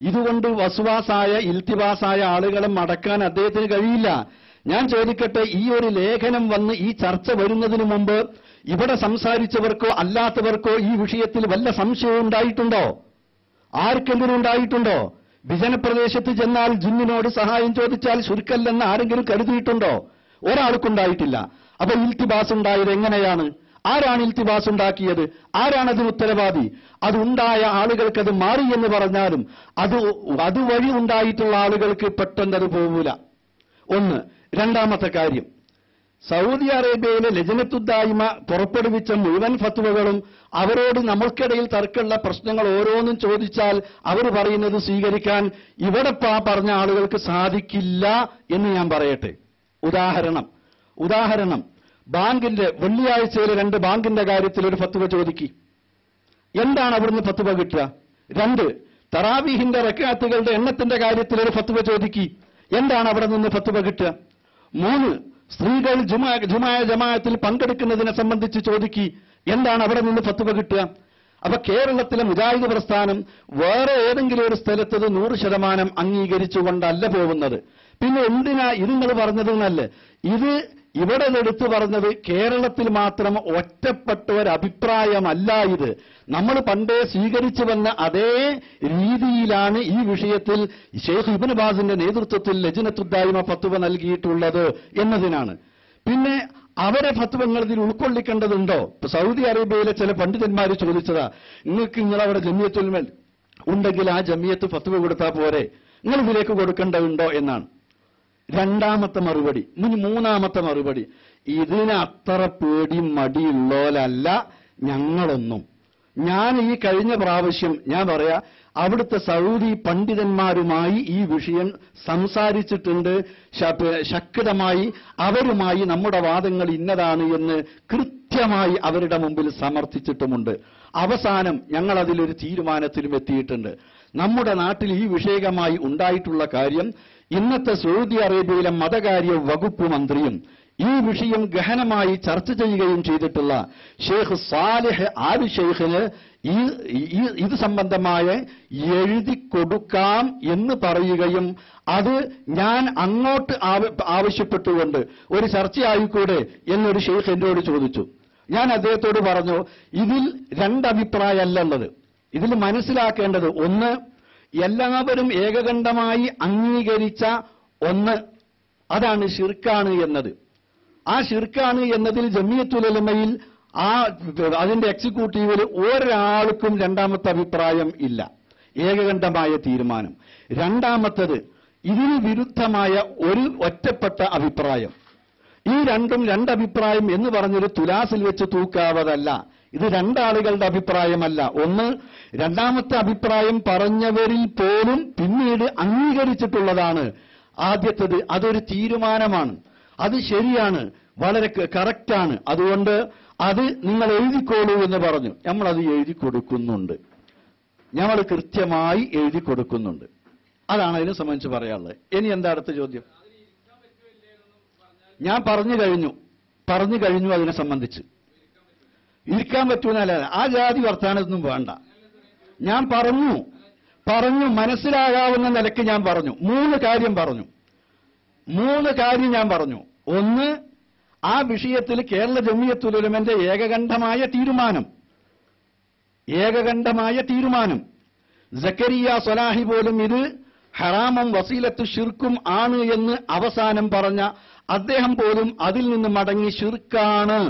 ഇതുകൊണ്ട് വസ്വാസായ ഇൽത്തിബാസായ ആളുകളെ മടക്കാൻ അദ്ദേഹത്തിന് കഴിയില്ല. ഞാൻ ചോദിക്കട്ടെ, ഈ ഒരു ലേഖനം വന്ന് ഈ ചർച്ച വരുന്നതിന് മുമ്പ് ഇവിടെ സംസാരിച്ചവർക്കോ അല്ലാത്തവർക്കോ ഈ വിഷയത്തിൽ വല്ല സംശയവും ഉണ്ടായിട്ടുണ്ടോ? ആർക്കെങ്കിലും ഉണ്ടായിട്ടുണ്ടോ? വിജനപ്രദേശത്ത് ചെന്നാൽ ജിന്നിനോട് സഹായം ചോദിച്ചാൽ ശുരുക്കല്ലെന്ന് ആരെങ്കിലും കരുതിയിട്ടുണ്ടോ? ഒരാൾക്കുണ്ടായിട്ടില്ല. അപ്പൊ ഇൽത്തിബാസ് ഉണ്ടായത് എങ്ങനെയാണ്? ആരാണ് ഇൽത്തിബാസ് ഉണ്ടാക്കിയത്? ആരാണതിന് ഉത്തരവാദി? അതുണ്ടായ ആളുകൾക്ക് അത് മാറി എന്ന് പറഞ്ഞാലും അതുവഴി ഉണ്ടായിട്ടുള്ള ആളുകൾക്ക് പെട്ടെന്നത് പോകൂല. ഒന്ന്. രണ്ടാമത്തെ കാര്യം, സൗദി അറേബ്യയിലെ ലജനത്തുദ്ദായിമ പുറപ്പെടുവിച്ച മുഴുവൻ ഫത്വകളും അവരോട് നമ്മൾക്കിടയിൽ തർക്കമുള്ള പ്രശ്നങ്ങൾ ഓരോന്നും ചോദിച്ചാൽ അവർ പറയുന്നത് സ്വീകരിക്കാൻ ഇവിടെ പറഞ്ഞ ആളുകൾക്ക് സാധിക്കില്ല എന്ന് ഞാൻ പറയട്ടെ. ഉദാഹരണം ബാങ്കിന്റെ വെള്ളിയാഴ്ചയിലെ 2 ബാങ്കിന്റെ കാര്യത്തിൽ ഒരു ഫത്വ ചോദിക്കി. എന്താണ് അവിടുന്ന് ഫത്വ കിട്ടുക? 2. തറാവീഹിന്റെ റക്അത്തുകളുടെ എണ്ണത്തിന്റെ കാര്യത്തിൽ ഒരു ഫത്വ ചോദിക്കി. എന്താണ് അവിടെ നിന്ന് ഫത്വ കിട്ടുക? 3. സ്ത്രീകൾ ജമാഅത്തിൽ പങ്കെടുക്കുന്നതിനെ സംബന്ധിച്ച് ചോദിക്കി. എന്താണ് അവിടെ നിന്ന് ഫത്വ കിട്ടുക? അപ്പൊ കേരളത്തിലെ മുജാഹിദ് പ്രസ്ഥാനം വേറെ ഏതെങ്കിലും ഒരു സ്ഥലത്തത് 100% അംഗീകരിച്ചുകൊണ്ടല്ല പോകുന്നത്. പിന്നെ എന്തിനാ ഇത് നിങ്ങൾ പറഞ്ഞതെന്നല്ലേ? ഇത് ഇവിടെ എടുത്തു പറഞ്ഞത് കേരളത്തിൽ മാത്രം ഒറ്റപ്പെട്ട ഒരു അഭിപ്രായമല്ല. ഇത് നമ്മൾ പണ്ടേ സ്വീകരിച്ചു വന്ന അതേ രീതിയിലാണ് ഈ വിഷയത്തിൽ ഷെയ്ഖ് ഇബ്നു ബാസിന്റെ നേതൃത്വത്തിൽ ലജ്നത്തുദ്ദായിമ ഫത്വ നൽകിയിട്ടുള്ളത് എന്നതിനാണ്. പിന്നെ അവരെ ഫത്വങ്ങൾ ഇതിൽ ഉൾക്കൊള്ളിക്കേണ്ടതുണ്ടോ? സൗദി അറേബ്യയിലെ ചില പണ്ഡിതന്മാർ ചോദിച്ചതാ, നിങ്ങളവിടെ ജമിയത്തുൽ ഉണ്ടെങ്കിൽ ആ ജമിയത്ത് ഫത്വ കൊടുത്താൽ പോരെ, നിങ്ങൾ ഇതിലേക്ക് കൊടുക്കേണ്ടതുണ്ടോ എന്നാണ് രണ്ടാമത്തെ മറുപടി. ഇനി മൂന്നാമത്തെ മറുപടി, ഇതിന് അത്ര പേടി മടിയുള്ളോലല്ല ഞങ്ങളൊന്നും. ഞാൻ ഈ കഴിഞ്ഞ പ്രാവശ്യം ഞാൻ പറയാ അവിടുത്തെ സൗദി പണ്ഡിതന്മാരുമായി ഈ വിഷയം സംസാരിച്ചിട്ടുണ്ട്. ശക്തമായി അവരുമായി നമ്മുടെ വാദങ്ങൾ ഇന്നതാണ് എന്ന് കൃത്യമായി അവരുടെ മുമ്പിൽ സമർത്ഥിച്ചിട്ടുമുണ്ട്. അവസാനം ഞങ്ങൾ അതിലൊരു തീരുമാനത്തിലും എത്തിയിട്ടുണ്ട്. നമ്മുടെ നാട്ടിൽ ഈ വിഷയകമായി ഉണ്ടായിട്ടുള്ള കാര്യം, ഇന്നത്തെ സൗദി അറേബ്യയിലെ മതകാര്യ വകുപ്പ് മന്ത്രിയും ഈ വിഷയം ഗഹനമായി ചർച്ച ചെയ്യുകയും ചെയ്തിട്ടുള്ള ഷെയ്ഖ് സാലിഹ് ആൽ ഷെയ്ഖിന് ഇത് സംബന്ധമായ എഴുതി കൊടുക്കാം എന്ന് പറയുകയും അത് ഞാൻ അങ്ങോട്ട് ആവശ്യപ്പെട്ടുകൊണ്ട് ഒരു ചർച്ചയായിക്കൂടെ എന്നൊരു ഷെയ്ഖ് എന്നോട് ചോദിച്ചു. ഞാൻ അദ്ദേഹത്തോട് പറഞ്ഞു, ഇതിൽ രണ്ടഭിപ്രായമല്ലുള്ളത്. ഇതിൽ മനസ്സിലാക്കേണ്ടത്, ഒന്ന്, എല്ലാവരും ഏകകണ്ഠമായി അംഗീകരിച്ച ഒന്ന്, അതാണ് ശിർക്കാണ് എന്നത്. ആ ശിർക്കാണ് എന്നതിൽ ജമിയത്തുൽ ഉലമയിൽ അതിന്റെ എക്സിക്യൂട്ടീവിൽ ഒരാൾക്കും രണ്ടാമത്തെ അഭിപ്രായം ഇല്ല, ഏകകണ്ഠമായ തീരുമാനം. രണ്ടാമത്തത്, ഇതിന് വിരുദ്ധമായ ഒരു ഒറ്റപ്പെട്ട അഭിപ്രായം. ഈ രണ്ടഭിപ്രായം എന്ന് പറഞ്ഞൊരു തുലാസിൽ വെച്ച് തൂക്കാവതല്ല. ഇത് രണ്ടാളുകളുടെ അഭിപ്രായമല്ല. ഒന്ന്, രണ്ടാമത്തെ അഭിപ്രായം പറഞ്ഞവരിൽ പോലും പിന്നീട് അംഗീകരിച്ചിട്ടുള്ളതാണ്. ആദ്യത്തേത് അതൊരു തീരുമാനമാണ്, അത് ശരിയാണ്, വളരെ കറക്റ്റാണ്, അതുകൊണ്ട് അത് നിങ്ങൾ എഴുതിക്കോളൂ എന്ന് പറഞ്ഞു. നമ്മളത് എഴുതി കൊടുക്കുന്നുണ്ട്, നമ്മൾ കൃത്യമായി എഴുതി കൊടുക്കുന്നുണ്ട്. അതാണ് അതിനെ സംബന്ധിച്ച് പറയാനുള്ളത്. ഇനി എന്താ അടുത്ത ചോദ്യം? ഞാൻ പറഞ്ഞു കഴിഞ്ഞു അതിനെ സംബന്ധിച്ച്. ഇരിക്കാൻ പറ്റൂന്നല്ല, ആ ജാതി വർത്താനത്തൊന്നും വേണ്ട. ഞാൻ പറഞ്ഞു മനസ്സിലാകാവുന്ന നിലയ്ക്ക് ഞാൻ പറഞ്ഞു. മൂന്ന് കാര്യം ഞാൻ പറഞ്ഞു. ഒന്ന്, ആ വിഷയത്തിൽ കേരള ജമിയത്തുൽ ഉലമയുടെ ഏകകണ്ഠമായ തീരുമാനം. സക്കരിയ സ്വലാഹി പോലും ഇത് ഹറാമും വസീലത്തു ഷിർക്കും ആണ് എന്ന് അവസാനം പറഞ്ഞ അദ്ദേഹം പോലും അതിൽ നിന്ന് മടങ്ങി ഷിർക്കാണ്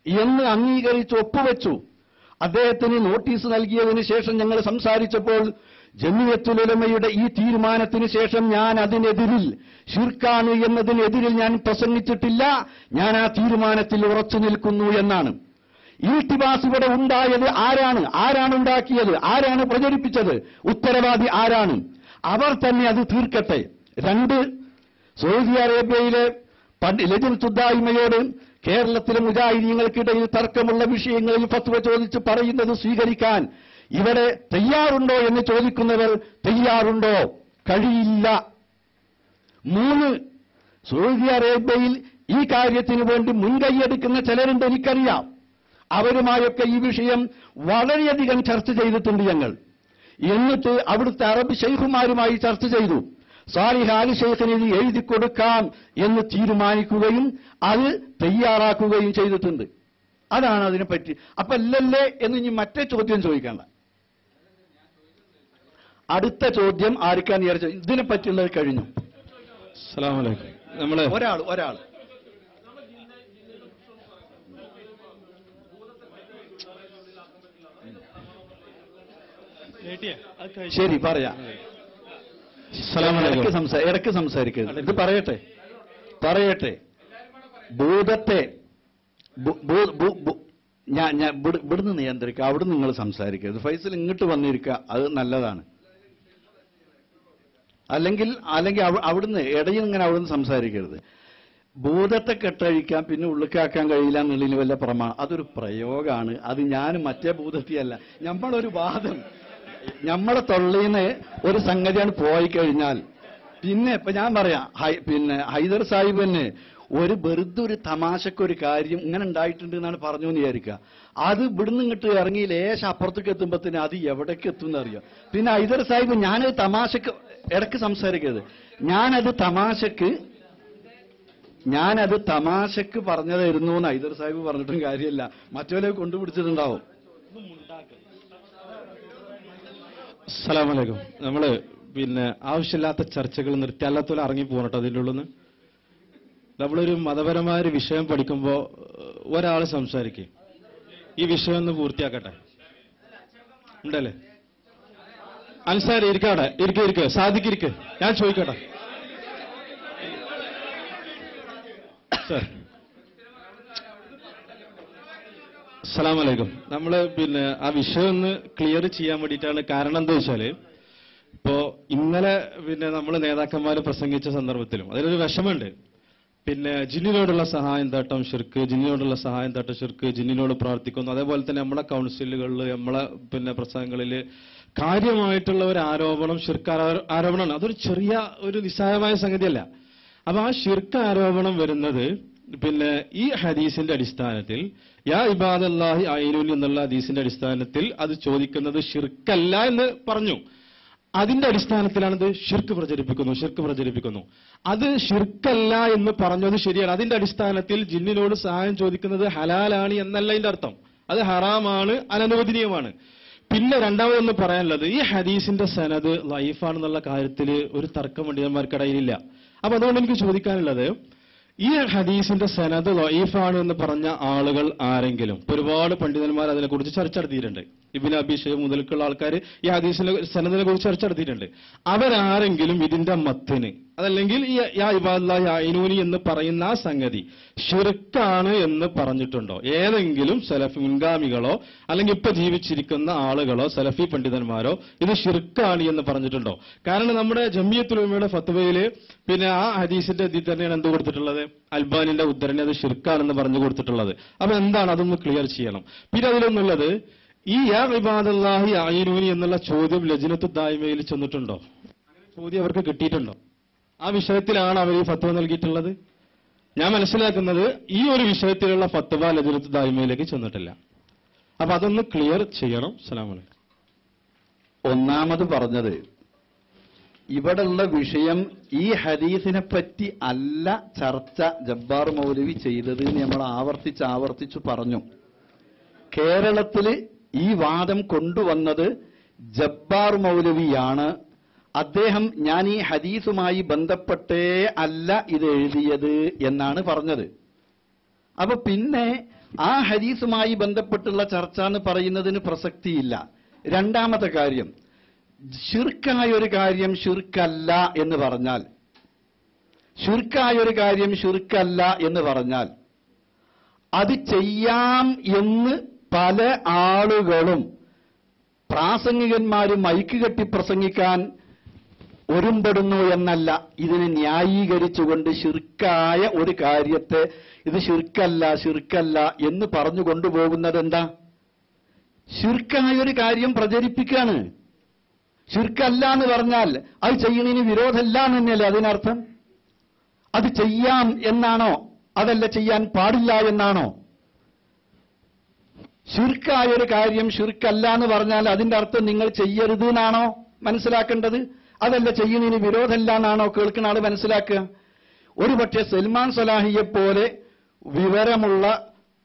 എന്ന് അംഗീകരിച്ച് ഒപ്പുവെച്ചു. അദ്ദേഹത്തിന് നോട്ടീസ് നൽകിയതിനു ശേഷം ഞങ്ങൾ സംസാരിച്ചപ്പോൾ ജമിയത്തുൽ ഉലമയുടെ ഈ തീരുമാനത്തിന് ശേഷം ഞാൻ അതിനെതിരിൽ, ഷിർക്കാണ് എന്നതിനെതിരിൽ ഞാൻ പ്രസംഗിച്ചിട്ടില്ല. ഞാൻ ആ തീരുമാനത്തിൽ ഉറച്ചു നിൽക്കുന്നു എന്നാണ്. ഇൽത്തിബാസ് ഇവിടെ ഉണ്ടായത് ആരാണ് ഉണ്ടാക്കിയത്? ആരാണ് പ്രചരിപ്പിച്ചത്? ഉത്തരവാദി ആരാണ്? അവർ തന്നെ അത് തീർക്കട്ടെ. 2, സൗദി അറേബ്യയിലെ ലജ്നത്തുദ്ദായിമയോട് കേരളത്തിലെ മുജാഹിദീങ്ങൾക്കിടയിൽ തർക്കമുള്ള വിഷയങ്ങളിൽ ഫത്വ ചോദിച്ച് പറയുന്നത് സ്വീകരിക്കാൻ ഇവിടെ തയ്യാറുണ്ടോ എന്ന് ചോദിക്കുന്നവർ തയ്യാറുണ്ടോ? കഴിയില്ല. 3, സൗദി അറേബ്യയിൽ ഈ കാര്യത്തിന് വേണ്ടി മുൻകൈയെടുക്കുന്ന ചിലരുണ്ട്, എനിക്കറിയാം. അവരുമായൊക്കെ ഈ വിഷയം വളരെയധികം ചർച്ച ചെയ്തിട്ടുണ്ട് ഞങ്ങൾ. എന്നിട്ട് അവിടുത്തെ അറബ് ശൈഖുമാരുമായി ചർച്ച ചെയ്തു. സാലിഹ് ആലി ശൈഖിന് ഇത് എഴുതി കൊടുക്കാം എന്ന് തീരുമാനിക്കുകയും അത് തയ്യാറാക്കുകയും ചെയ്തിട്ടുണ്ട്. അതാണ് അതിനെപ്പറ്റി. അപ്പൊ അല്ലല്ലേ എന്ന് ഇനി മറ്റേ ചോദ്യം ചോദിക്കണ്ട. അടുത്ത ചോദ്യം ആർക്കാന്ന് വിചാരിച്ചു? ഇതിനെപ്പറ്റിയുള്ളത് കഴിഞ്ഞു. അസ്സലാമു അലൈക്കും. നമ്മള് ഒരാൾ ശരി പറയാം. ഇടയ്ക്ക് സംസാരിക്കരുത്. ഇത് പറയട്ടെ. ഭൂതത്തെ ഞാൻ ഇവിടുന്ന് നിയന്ത്രിക്കുക, അവിടുന്ന് നിങ്ങൾ സംസാരിക്കരുത്. ഫൈസൽ ഇങ്ങോട്ട് വന്നിരിക്കുക, അത് നല്ലതാണ്. അല്ലെങ്കിൽ അവിടുന്ന് ഇടയിൽ ഇങ്ങനെ അവിടുന്ന് സംസാരിക്കരുത്. ഭൂതത്തെ കെട്ടഴിക്കാൻ പിന്നെ ഉള്ളിക്കാക്കാൻ കഴിയില്ല എന്നുള്ളതിന് വല്ല പ്രമാണം, അതൊരു പ്രയോഗമാണ്. അത് ഞാൻ മറ്റേ ഭൂതത്തിയല്ല. നമ്മളൊരു വാദം, നമ്മളെ തൊള്ളിന്ന് ഒരു സംഗതിയാണ് പോയി കഴിഞ്ഞാൽ പിന്നെ ഇപ്പൊ ഞാൻ പറയാം, പിന്നെ ഹൈദർ സാഹിബിന് വെറുതെ ഒരു തമാശക്കൊരു കാര്യം ഇങ്ങനെ ഉണ്ടായിട്ടുണ്ട് എന്നാണ് പറഞ്ഞു എന്ന് വിചാരിക്കുക. അത് ഇവിടുന്ന് ഇങ്ങോട്ട് ഇറങ്ങി ലേശം അപ്പുറത്തേക്ക് എത്തുമ്പോഴത്തേന് അത് എവിടേക്ക് എത്തും എന്നറിയാം. പിന്നെ ഹൈദർ സാഹിബ് ഞാനത് തമാശക്ക് ഇടയ്ക്ക് സംസാരിക്കരുത്. ഞാനത് തമാശക്ക് പറഞ്ഞതായിരുന്നു എന്ന് ഹൈദർ സാഹിബ് പറഞ്ഞിട്ടും കാര്യമില്ല. മറ്റവരെ കൊണ്ടുപിടിച്ചിട്ടുണ്ടാവും. അസ്സലാമു അലൈക്കും. നമ്മള് പിന്നെ ആവശ്യമില്ലാത്ത ചർച്ചകൾ നിർത്തി അല്ലാത്തോലെ ഇറങ്ങി പോകണട്ടോ അതിൻ്റെ ഉള്ളിൽ നിന്ന്. നമ്മളൊരു മതപരമായ ഒരു വിഷയം പഠിക്കുമ്പോൾ ഒരാൾ സംസാരിക്കും, ഈ വിഷയം ഒന്ന് പൂർത്തിയാക്കട്ടെ. ഉണ്ടല്ലേ? അൻസാരി ഇരിക്കാടെ, ഇരിക്കെ സാധിക്കിരിക്കെ, ഞാൻ ചോദിക്കട്ടെ സർ. അസ്സലാമു അലൈക്കും. നമ്മള് പിന്നെ ആ വിഷയം ഒന്ന് ക്ലിയർ ചെയ്യാൻ വേണ്ടിയിട്ടാണ്. കാരണം എന്താ വെച്ചാല് ഇപ്പോ ഇന്നലെ പിന്നെ നമ്മൾ നേതാക്കന്മാർ പ്രസംഗിച്ച സന്ദർഭത്തിലും അതിലൊരു വിഷമമുണ്ട്. പിന്നെ ജിന്നിനോടുള്ള സഹായം തേട്ടം ശിർക്ക്, ജിന്നിനോടുള്ള സഹായം തേട്ടം ശിർക്ക്, ജിന്നിനോട് പ്രാർത്ഥിക്കുന്നു. അതേപോലെ തന്നെ നമ്മളെ കൗൺസിലുകളിൽ നമ്മളെ പിന്നെ പ്രസംഗങ്ങളിൽ കാര്യമായിട്ടുള്ള ഒരു ആരോപണം ശിർക്ക് ആരോപണമാണ്. അതൊരു ചെറിയ ഒരു നിസ്സാരമായ സംഗതിയല്ല. അപ്പൊ ആ ശിർക്ക് ആരോപണം വരുന്നത് പിന്നെ ഈ ഹദീസിന്റെ അടിസ്ഥാനത്തിൽ യാ ഇബാദല്ലാഹി അയ്നൂനി എന്നുള്ള ഹദീസിന്റെ അടിസ്ഥാനത്തിൽ അത് ചോദിക്കുന്നത് ശിർക്കല്ല എന്ന് പറഞ്ഞു. അതിന്റെ അടിസ്ഥാനത്തിലാണിത് ഷിർക്ക് പ്രചരിപ്പിക്കുന്നു. അത് ഷിർക്കല്ല എന്ന് പറഞ്ഞത് ശരിയാണ്. അതിന്റെ അടിസ്ഥാനത്തിൽ ജിന്നിനോട് സഹായം ചോദിക്കുന്നത് ഹലാലാണ് എന്നല്ല അതിന്റെ അർത്ഥം. അത് ഹറാമാണ്, അനനുവദനീയമാണ്. പിന്നെ രണ്ടാമതൊന്ന് പറയാനുള്ളത്, ഈ ഹദീസിന്റെ സനദ് ലൈഫാണെന്നുള്ള കാര്യത്തിൽ ഒരു തർക്കം പണ്ഡിതന്മാർക്കിടയിലില്ല. അപ്പൊ അതുകൊണ്ട് എനിക്ക് ചോദിക്കാനുള്ളത്, ഈ ഹദീസിന്റെ സനദ് ലൈഫാണ് എന്ന് പറഞ്ഞ ആളുകൾ ആരെങ്കിലും, ഒരുപാട് പണ്ഡിതന്മാർ അതിനെക്കുറിച്ച് ചർച്ച നടത്തിയിട്ടുണ്ട്. ഇബ്നു അബി ശൈബ മുതൽക്കുള്ള ആൾക്കാർ ഈ ഹദീസിന്റെ സനദിനെ കുറിച്ച് ചർച്ച നടത്തിയിട്ടുണ്ട്. അവരാരെങ്കിലും ഇതിന്റെ മത്തിന് അതല്ലെങ്കിൽ ഈ യാ ഇബാദല്ലാഹി അയ്നൂനി എന്ന് പറയുന്ന ആ സംഗതി ശിർക്കാണ് എന്ന് പറഞ്ഞിട്ടുണ്ടോ? ഏതെങ്കിലും സലഫി മുൻഗാമികളോ അല്ലെങ്കിൽ ഇപ്പൊ ജീവിച്ചിരിക്കുന്ന ആളുകളോ സലഫി പണ്ഡിതന്മാരോ ഇത് ശിർക്കാണ് എന്ന് പറഞ്ഞിട്ടുണ്ടോ? കാരണം നമ്മുടെ ജമിയത്തുൽ ഉലമയുടെ ഫത്വയില് പിന്നെ ആ ഹദീസിന്റെ ഇതിൽ തന്നെയാണ് എന്ത് കൊടുത്തിട്ടുള്ളത്? അൽബാനിന്റെ ഉദ്ധരണി അത് ശിർക്കാണെന്ന് പറഞ്ഞു കൊടുത്തിട്ടുള്ളത്. അപ്പൊ എന്താണ്? അതൊന്ന് ക്ലിയർ ചെയ്യണം. പിന്നെ അതിലൊന്നുള്ളത്, ഈ യാ ഇബാദല്ലാഹി അയ്നൂനി എന്നുള്ള ചോദ്യം ലജ്നത്തു ദായിമയിൽ ചെന്നിട്ടുണ്ടോ? ചോദ്യം അവർക്ക് കിട്ടിയിട്ടുണ്ടോ? ആ വിഷയത്തിലാണ് അവർ ഈ ഫത്വ നൽകിയിട്ടുള്ളത്. ഞാൻ മനസ്സിലാക്കുന്നത് ഈ ഒരു വിഷയത്തിലുള്ള ഫത്വ ലജ്നത്തു ദായിമയിലേക്ക് ചെന്നിട്ടില്ല. അപ്പൊ അതൊന്ന് ക്ലിയർ ചെയ്യണം. അസ്സലാമു അലൈക്കും. ഒന്നാമത് പറഞ്ഞത്, ഇവിടെയുള്ള വിഷയം ഈ ഹദീസിനെ പറ്റി അല്ല ചർച്ച ജബ്ബാർ മൗലവി ചെയ്തത് എന്ന് നമ്മൾ ആവർത്തിച്ചു പറഞ്ഞു. കേരളത്തിൽ ഈ വാദം കൊണ്ടുവന്നത് ജബ്ബാർ മൗലവിയാണ്. അദ്ദേഹം ഞാൻ ഈ ഹദീസുമായി ബന്ധപ്പെട്ടേ അല്ല ഇത് എഴുതിയത് എന്നാണ് പറഞ്ഞത്. അപ്പൊ പിന്നെ ആ ഹദീസുമായി ബന്ധപ്പെട്ടുള്ള ചർച്ച എന്ന് പറയുന്നതിന് പ്രസക്തിയില്ല. രണ്ടാമത്തെ കാര്യം, ശിർക്കായൊരു കാര്യം ശിർക്കല്ല എന്ന് പറഞ്ഞാൽ അത് ചെയ്യാം എന്ന് പല ആളുകളും പ്രാസംഗികന്മാരും മൈക്ക് കെട്ടി പ്രസംഗിക്കാൻ ഒരുമ്പെടുന്നു എന്നല്ല, ഇതിനെ ന്യായീകരിച്ചുകൊണ്ട് ശിർക്കായ ഒരു കാര്യത്തെ ഇത് ശിർക്കല്ല എന്ന് പറഞ്ഞു കൊണ്ടുപോകുന്നത് എന്താ? ശിർക്കായ ഒരു കാര്യം പ്രചരിപ്പിക്കുകയാണ്. ശിർക്കല്ല എന്ന് പറഞ്ഞാൽ അത് ചെയ്യുന്നതിന് വിരോധമല്ല എന്ന് തന്നെയല്ലേ അതിനർത്ഥം? അത് ചെയ്യാം എന്നാണോ? അതല്ല ചെയ്യാൻ പാടില്ല എന്നാണോ? ശിർക്കായൊരു കാര്യം ശിർക്കല്ല എന്ന് പറഞ്ഞാൽ അതിന്റെ അർത്ഥം നിങ്ങൾ ചെയ്യരുത് എന്നാണോ മനസ്സിലാക്കേണ്ടത്? അതല്ല ചെയ്യുന്നതിന് വിരോധമല്ല എന്നാണോ കേൾക്കുന്ന ആള് മനസ്സിലാക്കുക? ഒരുപക്ഷെ സൽമാൻ സലാഹിയെ പോലെ വിവരമുള്ള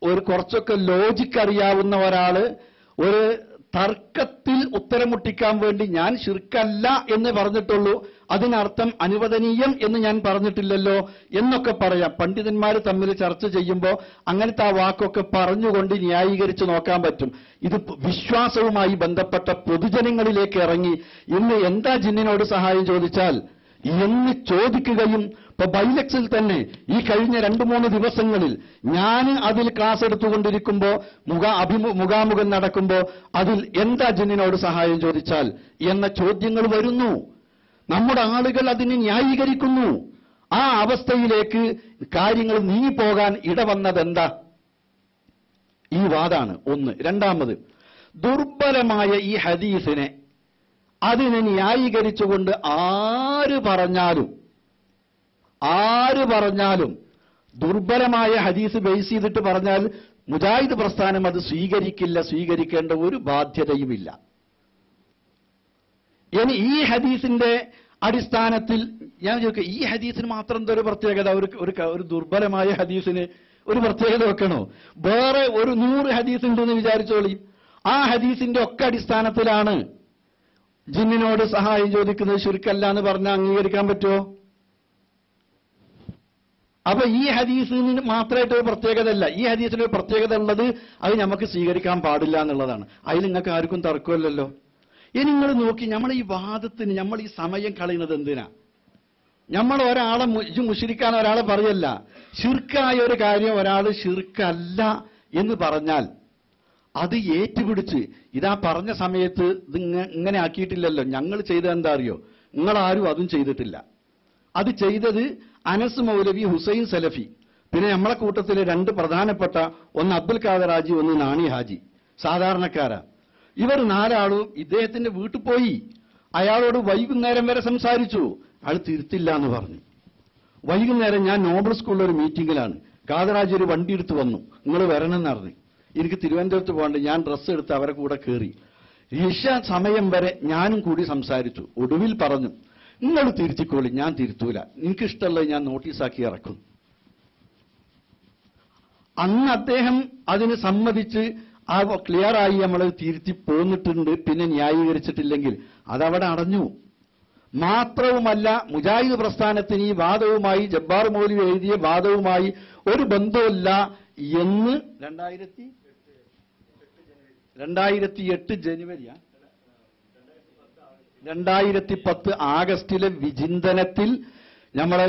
ഒരു കുറച്ചൊക്കെ ലോജിക്ക് അറിയാവുന്ന ഒരാള് ഒരു തർക്കത്തിൽ ഉത്തരം മുട്ടിക്കാൻ വേണ്ടി ഞാൻ ശിർക്കല്ല എന്ന് പറഞ്ഞിട്ടുള്ളൂ, അതിനർത്ഥം അനുവദനീയം എന്ന് ഞാൻ പറഞ്ഞിട്ടില്ലല്ലോ എന്നൊക്കെ പറയാം. പണ്ഡിതന്മാർ തമ്മിൽ ചർച്ച ചെയ്യുമ്പോൾ അങ്ങനത്തെ ആ വാക്കൊക്കെ പറഞ്ഞുകൊണ്ട് ന്യായീകരിച്ച് നോക്കാൻ പറ്റും. ഇത് വിശ്വാസവുമായി ബന്ധപ്പെട്ട പൊതുജനങ്ങളിലേക്ക് ഇറങ്ങി ഇന്ന് എന്താ ജിന്നിനോട് സഹായം ചോദിച്ചാൽ എന്ന് ചോദിക്കുകയും ഇപ്പൊ ബൈലക്സിൽ തന്നെ ഈ കഴിഞ്ഞ 2-3 ദിവസങ്ങളിൽ ഞാൻ അതിൽ ക്ലാസ് എടുത്തുകൊണ്ടിരിക്കുമ്പോ മുഖാമുഖം നടക്കുമ്പോ അതിൽ എന്താ ജിന്നിനോട് സഹായം ചോദിച്ചാൽ എന്ന ചോദ്യങ്ങൾ വരുന്നു. നമ്മുടെ ആളുകൾ അതിനെ ന്യായീകരിക്കുന്നു. ആ അവസ്ഥയിലേക്ക് കാര്യങ്ങൾ നീങ്ങിപ്പോകാൻ ഇടവന്നതെന്താ? ഈ വാദാണ് ഒന്ന്. രണ്ടാമത്, ദുർബലമായ ഈ ഹദീസിനെ അതിനെ ന്യായീകരിച്ചുകൊണ്ട് ആര് പറഞ്ഞാലും ദുർബലമായ ഹദീസ് ബേസ് ചെയ്തിട്ട് പറഞ്ഞാൽ മുജാഹിദ് പ്രസ്ഥാനം അത് സ്വീകരിക്കേണ്ട ഒരു ബാധ്യതയുമില്ല. ഇനി ഈ ഹദീസിന്റെ അടിസ്ഥാനത്തിൽ ഞാൻ ചോദിക്കുക, ഈ ഹദീസിന് മാത്രം എന്തൊരു പ്രത്യേകത? ഒരു ദുർബലമായ ഹദീസിന് ഒരു പ്രത്യേകത വെക്കണോ? വേറെ ഒരു 100 ഹദീസ് ഉണ്ടെന്ന് വിചാരിച്ചോളി, ആ ഹദീസിന്റെ ഒക്കെ അടിസ്ഥാനത്തിലാണ് ജിന്നിനോട് സഹായം ചോദിക്കുന്നത് ശിർക്കല്ല എന്ന് പറഞ്ഞാൽ അംഗീകരിക്കാൻ പറ്റുമോ? അപ്പൊ ഈ ഹദീസിന് മാത്രമായിട്ട് ഒരു പ്രത്യേകത അല്ല. ഈ ഹദീസിന് ഒരു പ്രത്യേകത ഉള്ളത് അത് നമുക്ക് സ്വീകരിക്കാൻ പാടില്ല എന്നുള്ളതാണ്. അതിൽ നിങ്ങൾക്ക് ആർക്കും തർക്കമില്ലല്ലോ. ഇനി നിങ്ങൾ നോക്കി, നമ്മൾ ഈ വാദത്തിന് നമ്മൾ ഈ സമയം കളയുന്നത് എന്തിനാ? നമ്മൾ ഒരാളെ മുശ്രിക്കാൻ ഒരാളെ പറയല്ല. ശിർക്കായ ഒരു കാര്യം ഒരാൾ ശിർക്കല്ല എന്ന് പറഞ്ഞാൽ അത് ഏറ്റുപിടിച്ച് ഇതാ പറഞ്ഞ സമയത്ത് ഇത് ഇങ്ങനെ ആക്കിയിട്ടില്ലല്ലോ, ഞങ്ങൾ ചെയ്തത് എന്താ അറിയോ? നിങ്ങളാരും അതും ചെയ്തിട്ടില്ല. അത് ചെയ്തത് അനസ് മൗലവി, ഹുസൈൻ സലഫി, പിന്നെ നമ്മളെ കൂട്ടത്തിലെ 2 പ്രധാനപ്പെട്ട, ഒന്ന് അബ്ദുൽ ഖാദർ ഹാജി, ഒന്ന് നാണി ഹാജി, സാധാരണക്കാരാ. ഇവർ 4 ആളും ഇദ്ദേഹത്തിന്റെ വീട്ടിൽ പോയി. അയാളോട് വൈകുന്നേരം വരെ സംസാരിച്ചു. അയാൾ തിരുത്തില്ല എന്ന് പറഞ്ഞു. വൈകുന്നേരം ഞാൻ നോബൽ സ്കൂളിൽ ഒരു മീറ്റിംഗിലാണ്. ഖാദർ ഹാജി ഒരു വണ്ടി എടുത്ത് വന്നു. നിങ്ങൾ വരണമെന്ന് പറഞ്ഞു. എനിക്ക് തിരുവനന്തപുരത്ത് പോകണ്ട്. ഞാൻ ഡ്രസ്സ് എടുത്ത് അവരെ കൂടെ കയറി. ഇഷ സമയം വരെ ഞാനും കൂടി സംസാരിച്ചു. ഒടുവിൽ പറഞ്ഞു, നിങ്ങൾ തിരുത്തിക്കോളി, ഞാൻ തിരുത്തൂല, എനിക്കിഷ്ടമുള്ളത് ഞാൻ നോട്ടീസാക്കി ഇറക്കും. അന്ന് അദ്ദേഹം അതിന് സമ്മതിച്ച് ആ ക്ലിയറായി നമ്മൾ തിരുത്തി പോന്നിട്ടുണ്ട്. പിന്നെ ന്യായീകരിച്ചിട്ടില്ലെങ്കിൽ അതവിടെ അടഞ്ഞു. മാത്രവുമല്ല, മുജാഹിദ് പ്രസ്ഥാനത്തിന് ഈ വാദവുമായി, ജബ്ബാർ മൗലവി എഴുതിയ വാദവുമായി ഒരു ബന്ധവുമില്ല എന്ന് 2008 ജനുവരിയാ 2010 ആഗസ്റ്റിലെ വിചിന്തനത്തിൽ നമ്മളെ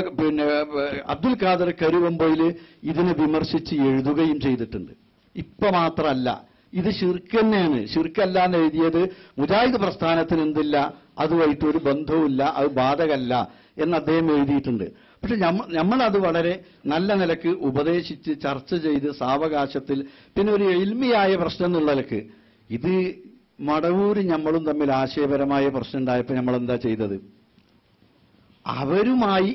അബ്ദുൽ ഖാദർ കരുവമ്പൊയില് ഇതിനെ വിമർശിച്ച് എഴുതുകയും ചെയ്തിട്ടുണ്ട്. ഇപ്പൊ മാത്രമല്ല, ഇത് ശിർക്ക് തന്നെയാണ്. ശിർക്കല്ല എന്ന് എഴുതിയത് മുജാഹിദ് പ്രസ്ഥാനത്തിന് എന്തില്ല, അതുമായിട്ട് ഒരു ബന്ധവുമില്ല, അത് ബാധകല്ല എന്ന് അദ്ദേഹം എഴുതിയിട്ടുണ്ട്. പക്ഷെ നമ്മളത് വളരെ നല്ല നിലക്ക് ഉപദേശിച്ച് ചർച്ച ചെയ്ത് സാവകാശത്തിൽ, പിന്നെ ഒരു ഇൽമിയായ പ്രശ്നം എന്നുള്ള നിലക്ക്, ഇത് മടവൂര് നമ്മളും തമ്മിൽ ആശയപരമായ പ്രശ്നം ഉണ്ടായപ്പോൾ നമ്മൾ എന്താ ചെയ്തത്? അവരുമായി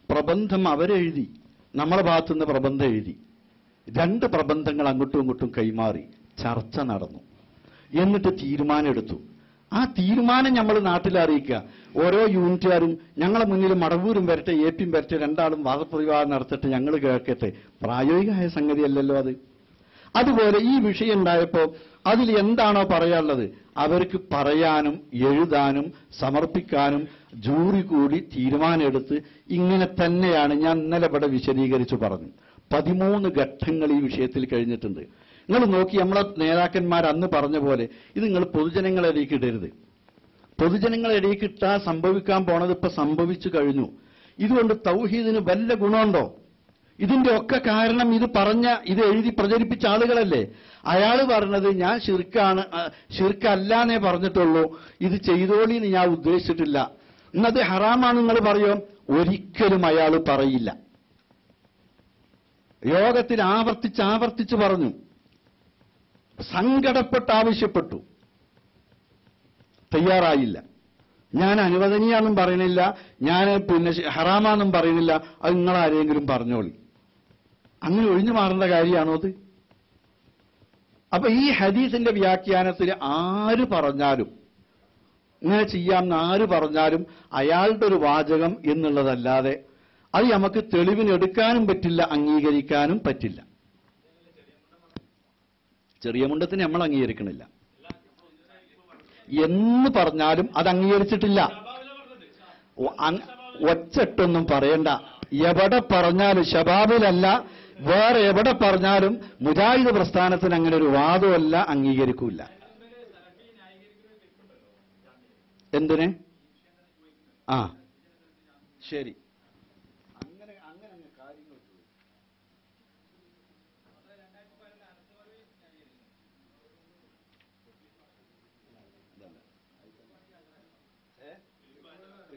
പ്രബന്ധം അവരെഴുതി, നമ്മളെ ഭാഗത്തുനിന്ന് പ്രബന്ധം എഴുതി. 2 പ്രബന്ധങ്ങൾ അങ്ങോട്ടും ഇങ്ങോട്ടും കൈമാറി ചർച്ച നടന്നു. എന്നിട്ട് തീരുമാനം എടുത്തു. ആ തീരുമാനം നമ്മൾ നാട്ടിൽ അറിയിക്കുക. ഓരോ യൂണിറ്റുകാരും ഞങ്ങളെ മുന്നിൽ മടവൂരും വരട്ടെ, ഏപ്പിയും വരട്ടെ, 2 ആളും വാദപ്രതിവാദം നടത്തട്ടെ, ഞങ്ങൾ കേൾക്കട്ടെ. പ്രായോഗികമായ സംഗതിയല്ലല്ലോ അത്. അതുപോലെ ഈ വിഷയം ഉണ്ടായപ്പോൾ അതിൽ എന്താണോ പറയാനുള്ളത് അവർക്ക് പറയാനും എഴുതാനും സമർപ്പിക്കാനും ജൂറി കൂടി തീരുമാനമെടുത്ത് ഇങ്ങനെ തന്നെയാണ്. ഞാൻ ഇന്നലെ ഇവിടെ വിശദീകരിച്ചു പറഞ്ഞു. 13 ഘട്ടങ്ങൾ ഈ വിഷയത്തിൽ കഴിഞ്ഞിട്ടുണ്ട്. നിങ്ങൾ നോക്കി, നമ്മളെ നേതാക്കന്മാർ അന്ന് പറഞ്ഞ പോലെ ഇത് നിങ്ങൾ പൊതുജനങ്ങളിലേക്ക് ഇടരുത്. പൊതുജനങ്ങളിലേക്ക് ഇട്ടാൽ സംഭവിക്കാൻ പോണത് ഇപ്പൊ സംഭവിച്ചു കഴിഞ്ഞു. ഇതുകൊണ്ട് തൗഹീദിന് വല്ല ഗുണമുണ്ടോ? ഇതിന്റെ ഒക്കെ കാരണം ഇത് എഴുതി പ്രചരിപ്പിച്ച ആളുകളല്ലേ. അയാൾ പറഞ്ഞത് ഞാൻ ശിർക്കല്ലാന്നേ പറഞ്ഞിട്ടുള്ളൂ, ഇത് ചെയ്തോളിന്ന് ഞാൻ ഉദ്ദേശിച്ചിട്ടില്ല. ഇന്നത് ഹറാമാണ് നിങ്ങൾ പറയോ? ഒരിക്കലും അയാൾ പറയില്ല. യോഗത്തിൽ ആവർത്തിച്ച് പറഞ്ഞു, സങ്കടപ്പെട്ട് ആവശ്യപ്പെട്ടു, തയ്യാറായില്ല. ഞാൻ അനുവദനീയാന്നും പറയണില്ല, ഞാൻ ഹറാമാന്നും പറയണില്ല, അത് നിങ്ങളാരെങ്കിലും പറഞ്ഞോളി. അങ്ങനെ ഒഴിഞ്ഞു മാറേണ്ട കാര്യമാണോ അത്? അപ്പൊ ഈ ഹദീസിന്റെ വ്യാഖ്യാനത്തിൽ ആര് പറഞ്ഞാലും ഇങ്ങനെ ചെയ്യാമെന്ന് ആര് പറഞ്ഞാലും അയാളുടെ ഒരു വാചകം എന്നുള്ളതല്ലാതെ അത് നമുക്ക് തെളിവിനെടുക്കാനും പറ്റില്ല, അംഗീകരിക്കാനും പറ്റില്ല. ചെറിയ മുണ്ടത്തിന് നമ്മൾ അംഗീകരിക്കണില്ല എന്ന് പറഞ്ഞാലും അത് അംഗീകരിച്ചിട്ടില്ല. ഒച്ചട്ടൊന്നും പറയണ്ട. എവിടെ പറഞ്ഞാലും ശബാബിലല്ല, വേറെ എവിടെ പറഞ്ഞാലും മുജാഹിദ് പ്രസ്ഥാനത്തിന് അങ്ങനെ ഒരു വാദമല്ല, അംഗീകരിക്കൂല. എന്തിന്? ആ ശരി, അങ്ങനെ കാര്യങ്ങൾ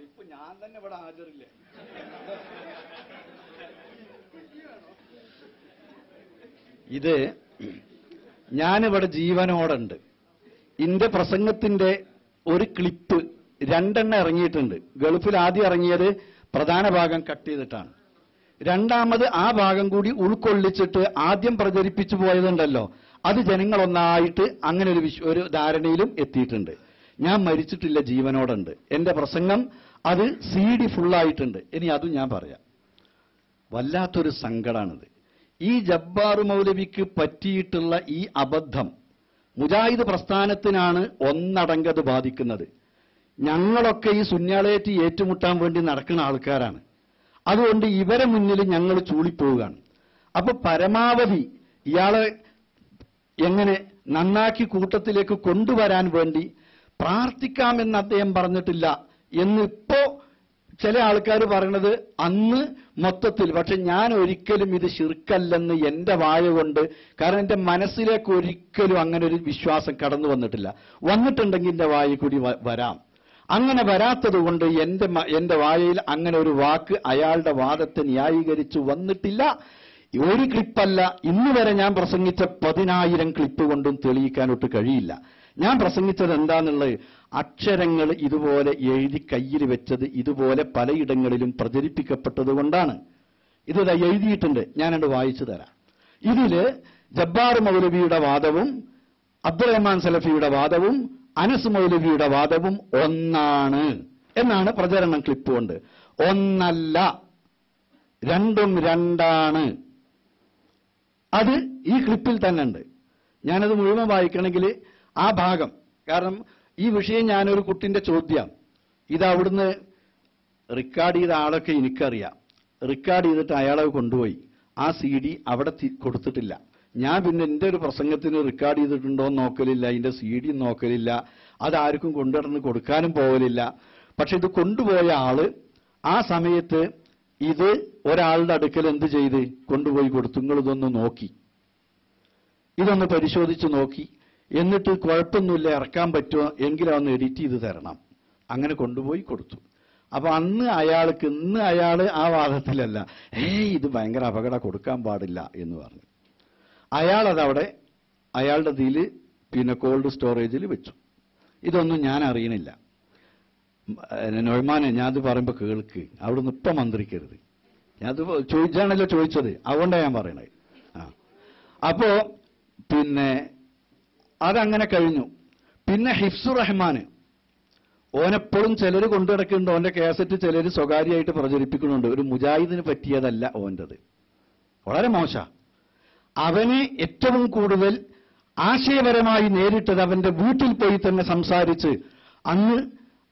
ഇപ്പൊ ഞാൻ തന്നെ ഇവിടെ ഹാജറില്ലേ? ഇത് ഞാനിവിടെ ജീവനോടുണ്ട്. ഇന്റെ പ്രസംഗത്തിന്റെ ഒരു ക്ലിപ്പ് 2 എണ്ണം ഇറങ്ങിയിട്ടുണ്ട്. ഗൾഫിൽ ആദ്യം ഇറങ്ങിയത് പ്രധാന ഭാഗം കട്ട് ചെയ്തിട്ടാണ്. രണ്ടാമത് ആ ഭാഗം കൂടി ഉൾക്കൊള്ളിച്ചിട്ട് ആദ്യം പ്രചരിപ്പിച്ചു പോയതുണ്ടല്ലോ, അത് ജനങ്ങളൊന്നായിട്ട് അങ്ങനെ ഒരു ധാരണയിലും എത്തിയിട്ടുണ്ട്. ഞാൻ മരിച്ചിട്ടില്ല, ജീവനോടുണ്ട്. എന്റെ പ്രസംഗം അത് CD ഫുള്ളായിട്ടുണ്ട്. ഇനി അതും ഞാൻ പറയാം. വല്ലാത്തൊരു സങ്കടമാണിത്. ഈ ജബ്ബാർ മൗലവിക്ക് പറ്റിയിട്ടുള്ള ഈ അബദ്ധം മുജാഹിദ് പ്രസ്ഥാനത്തിനാണ് ഒന്നടങ്കത് ബാധിക്കുന്നത്. ഞങ്ങളൊക്കെ ഈ സുന്യാളേറ്റ് ഏറ്റുമുട്ടാൻ വേണ്ടി നടക്കുന്ന ആൾക്കാരാണ്. അതുകൊണ്ട് ഇവരെ മുന്നിൽ ഞങ്ങൾ ചൂളിപ്പോവുകയാണ്. അപ്പൊ പരമാവധി ഇയാളെ എങ്ങനെ നന്നാക്കി കൂട്ടത്തിലേക്ക് കൊണ്ടുവരാൻ വേണ്ടി പ്രാർത്ഥിക്കാമെന്ന് അദ്ദേഹം പറഞ്ഞിട്ടില്ല എന്നിപ്പോ ചില ആൾക്കാർ പറയണത് അന്ന് മൊത്തത്തിൽ. പക്ഷെ ഞാൻ ഒരിക്കലും ഇത് ശിർക്കല്ലെന്ന് എന്റെ വായ കൊണ്ട്, കാരണം എന്റെ മനസ്സിലേക്ക് ഒരിക്കലും അങ്ങനെ ഒരു വിശ്വാസം കടന്നു വന്നിട്ടില്ല. വന്നിട്ടുണ്ടെങ്കിൽ എന്റെ വായ കൂടി വരാം. അങ്ങനെ വരാത്തത് കൊണ്ട് എന്റെ വായയിൽ അങ്ങനെ ഒരു വാക്ക് അയാളുടെ വാദത്തെ ന്യായീകരിച്ചു വന്നിട്ടില്ല. ഒരു ക്ലിപ്പല്ല, ഇന്ന് വരെ ഞാൻ പ്രസംഗിച്ച 10,000 ക്ലിപ്പ് കൊണ്ടും തെളിയിക്കാനൊട്ട് കഴിയില്ല. ഞാൻ പ്രസംഗിച്ചത് എന്താന്നുള്ളത്, അക്ഷരങ്ങൾ ഇതുപോലെ എഴുതി കയ്യിൽ വെച്ചത് ഇതുപോലെ പലയിടങ്ങളിലും പ്രചരിപ്പിക്കപ്പെട്ടത് കൊണ്ടാണ്. ഇത് എഴുതിയിട്ടുണ്ട്, ഞാനത് വായിച്ചു തരാം. ഇതില് ജബ്ബാർ മൗലവിയുടെ വാദവും അബ്ദുറഹ്മാൻ സലഫിയുടെ വാദവും അനസ് മൗലവിയുടെ വാദവും ഒന്നാണ് എന്നാണ് പ്രചരണം ക്ലിപ്പ് കൊണ്ട്. ഒന്നല്ല, രണ്ടും രണ്ടാണ്. അത് ഈ ക്ലിപ്പിൽ തന്നെ ഉണ്ട്. ഞാനത് മുഴുവൻ വായിക്കണമെങ്കിൽ ആ ഭാഗം, കാരണം ഈ വിഷയം ഞാനൊരു കുട്ടിന്റെ ചോദ്യം, ഇത് അവിടുന്ന് റെക്കോർഡ് ചെയ്ത ആളൊക്കെ എനിക്കറിയാം. റെക്കോർഡ് ചെയ്തിട്ട് അയാളെ കൊണ്ടുപോയി ആ CD അവിടെ കൊടുത്തിട്ടില്ല. ഞാൻ പിന്നെ എന്റെ ഒരു പ്രസംഗത്തിന് റെക്കോർഡ് ചെയ്തിട്ടുണ്ടോ എന്ന് നോക്കലില്ല, അതിന്റെ CD നോക്കലില്ല, അതാർക്കും കൊണ്ടുനടന്ന് കൊടുക്കാനും പോകലില്ല. പക്ഷെ ഇത് കൊണ്ടുപോയ ആള് ആ സമയത്ത് ഇത് ഒരാളുടെ അടുക്കൽ എന്ത് ചെയ്ത് കൊണ്ടുപോയി കൊടുത്തു. നിങ്ങളിതൊന്ന് നോക്കി, ഇതൊന്ന് പരിശോധിച്ച് നോക്കി, എന്നിട്ട് കുഴപ്പമൊന്നുമില്ല, ഇറക്കാൻ പറ്റുമോ എങ്കിലും ഒന്ന് എഡിറ്റ് ചെയ്ത് തരണം. അങ്ങനെ കൊണ്ടുപോയി കൊടുത്തു. അപ്പൊ അന്ന് അയാൾക്ക്, ഇന്ന് അയാള് ആ വാദത്തിലല്ല, ഇത് ഭയങ്കര അപകടം, കൊടുക്കാൻ പാടില്ല എന്ന് പറഞ്ഞു. അയാളതവിടെ അയാളുടെ ഇതിൽ പിന്നെ കോൾഡ് സ്റ്റോറേജിൽ വെച്ചു. ഇതൊന്നും ഞാൻ അറിയണില്ല. നൊയ്മാനെ, ഞാനത് പറയുമ്പോ കേൾക്ക്, അവിടുന്ന് ഇപ്പം മന്ത്രിക്കരുത്. ഞാനത് ചോദിച്ചാണല്ലോ ചോദിച്ചത്, അതുകൊണ്ടാണ് ഞാൻ പറയണത്. അപ്പോ പിന്നെ അതങ്ങനെ കഴിഞ്ഞു. പിന്നെ ഹിഫ്സുർ റഹ്മാന്, ഓനെപ്പോഴും ചിലർ കൊണ്ടു നടക്കുന്നുണ്ട്, ഓന്റെ കാസറ്റ് ചിലർ സ്വകാര്യമായിട്ട് പ്രചരിപ്പിക്കുന്നുണ്ട്. ഒരു മുജാഹിദിന് പറ്റിയതല്ല ഓൻ്റെത്, വളരെ മോശ. അവന് ഏറ്റവും കൂടുതൽ ആശയപരമായി നേരിട്ടത് അവന്റെ വീട്ടിൽ പോയി തന്നെ സംസാരിച്ച്, അന്ന്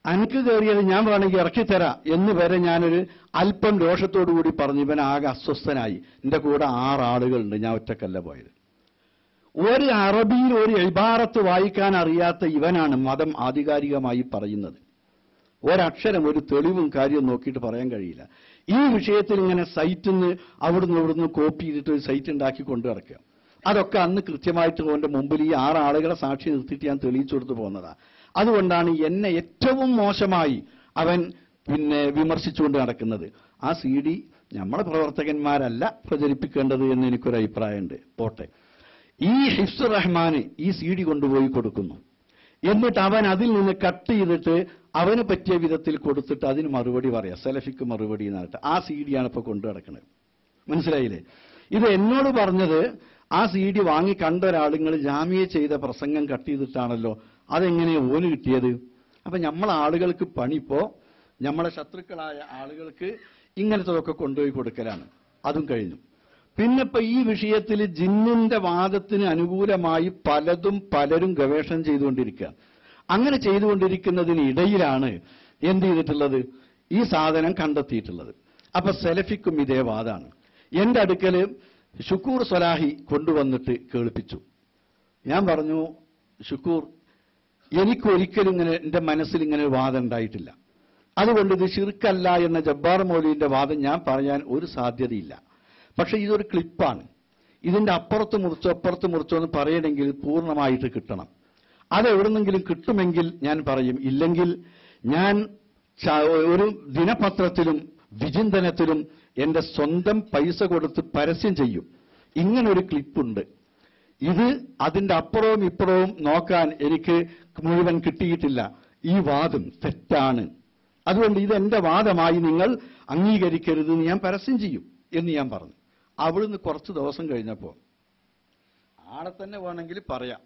അനക്ക് കയറിയത് ഞാൻ വേണമെങ്കിൽ ഇറക്കിത്തരാം എന്ന് വരെ ഞാനൊരു അല്പം രോഷത്തോടുകൂടി പറഞ്ഞു. ഇവൻ ആകെ അസ്വസ്ഥനായി. എന്റെ കൂടെ 6 ആളുകളുണ്ട്, ഞാൻ ഒറ്റക്കല്ല പോയത്. ഒരു അറബിയിൽ ഒരു ഇബാറത്ത് വായിക്കാൻ അറിയാത്ത ഇവനാണ് മതം ആധികാരികമായി പറയുന്നത്. ഒരക്ഷരം, ഒരു തെളിവും കാര്യവും നോക്കിയിട്ട് പറയാൻ കഴിയില്ല. ഈ വിഷയത്തിൽ ഇങ്ങനെ സൈറ്റിൽ നിന്ന് അവിടുന്ന് കോപ്പി ചെയ്തിട്ട് ഒരു സൈറ്റ് ഉണ്ടാക്കി കൊണ്ടു നടക്കുക. അതൊക്കെ അന്ന് കൃത്യമായിട്ട് ഓന്റെ മുമ്പിൽ ഈ 6 ആളുകളെ സാക്ഷി നിർത്തിയിട്ട് ഞാൻ തെളിയിച്ചു കൊടുത്തു പോകുന്നതാ. അതുകൊണ്ടാണ് എന്നെ ഏറ്റവും മോശമായി അവൻ പിന്നെ വിമർശിച്ചുകൊണ്ട് നടക്കുന്നത്. ആ CD നമ്മളെ പ്രവർത്തകന്മാരല്ല പ്രചരിപ്പിക്കേണ്ടത് എന്ന് എനിക്കൊരു അഭിപ്രായമുണ്ട്. പോട്ടെ. ഈ ഹിഫ്സുർ റഹ്മാന് ഈ CD കൊണ്ടുപോയി കൊടുക്കുന്നു. എന്നിട്ട് അവൻ അതിൽ നിന്ന് കട്ട് ചെയ്തിട്ട് അവന് പറ്റിയ വിധത്തിൽ കൊടുത്തിട്ട് അതിന് മറുപടി പറയാം, സലഫിക്ക് മറുപടി എന്നിട്ട് ആ CD ആണ് ഇപ്പൊ കൊണ്ടു നടക്കുന്നത്. മനസ്സിലായില്ലേ? ഇത് എന്നോട് പറഞ്ഞത് ആ CD വാങ്ങി കണ്ട ഒരാളുകൾ ജാമ്യ ചെയ്ത പ്രസംഗം കട്ട് ചെയ്തിട്ടാണല്ലോ, അതെങ്ങനെയാ ഓന് കിട്ടിയത്? അപ്പൊ നമ്മളെ ആളുകൾക്ക് പണിപ്പോ നമ്മളെ ശത്രുക്കളായ ആളുകൾക്ക് ഇങ്ങനത്തതൊക്കെ കൊണ്ടുപോയി കൊടുക്കലാണ്. അതും കഴിഞ്ഞു. പിന്നെ ഇപ്പൊ ഈ വിഷയത്തിൽ ജിന്നിന്റെ വാദത്തിന് അനുകൂലമായി പലരും ഗവേഷണം ചെയ്തുകൊണ്ടിരിക്കുക. അങ്ങനെ ചെയ്തുകൊണ്ടിരിക്കുന്നതിനിടയിലാണ് എന്ത് ചെയ്തിട്ടുള്ളത്? ഈ സാധനം കണ്ടെത്തിയിട്ടുള്ളത്. അപ്പൊ സെലഫിക്കും ഇതേ വാദാണ്. എന്റെ അടുക്കല് ഷുക്കൂർ സ്വലാഹി കൊണ്ടുവന്നിട്ട് കേൾപ്പിച്ചു. ഞാൻ പറഞ്ഞു, ഷുക്കൂർ, എനിക്കൊരിക്കലും ഇങ്ങനെ എന്റെ മനസ്സിൽ ഇങ്ങനെ ഒരു വാദം ഉണ്ടായിട്ടില്ല. അതുകൊണ്ട് ഇത് ശിർക്കല്ല എന്ന ജബ്ബാർ മൗലവിന്റെ വാദം ഞാൻ പറയാൻ ഒരു സാധ്യതയില്ല. പക്ഷെ ഇതൊരു ക്ലിപ്പാണ്. ഇതിന്റെ അപ്പുറത്ത് മുറിച്ചോ എന്ന് പറയണമെങ്കിൽ പൂർണ്ണമായിട്ട് കിട്ടണം. അതെവിടുന്നെങ്കിലും കിട്ടുമെങ്കിൽ ഞാൻ പറയും. ഇല്ലെങ്കിൽ ഞാൻ ഒരു ദിനപത്രത്തിലും വിചിന്തനത്തിലും എന്റെ സ്വന്തം പൈസ കൊടുത്ത് പരസ്യം ചെയ്യും. ഇങ്ങനൊരു ക്ലിപ്പുണ്ട്. ഇത് അതിന്റെ അപ്പുറവും ഇപ്പുറവും നോക്കാൻ എനിക്ക് മുഴുവൻ കിട്ടിയിട്ടില്ല. ഈ വാദം തെറ്റാണ്. അതുകൊണ്ട് ഇതെന്റെ വാദമായി നിങ്ങൾ അംഗീകരിക്കരുതെന്ന് ഞാൻ പരസ്യം ചെയ്യും എന്ന് ഞാൻ പറഞ്ഞു. അവിടുന്ന് കുറച്ച് ദിവസം കഴിഞ്ഞപ്പോ ആളെ തന്നെ വേണമെങ്കിൽ പറയാം.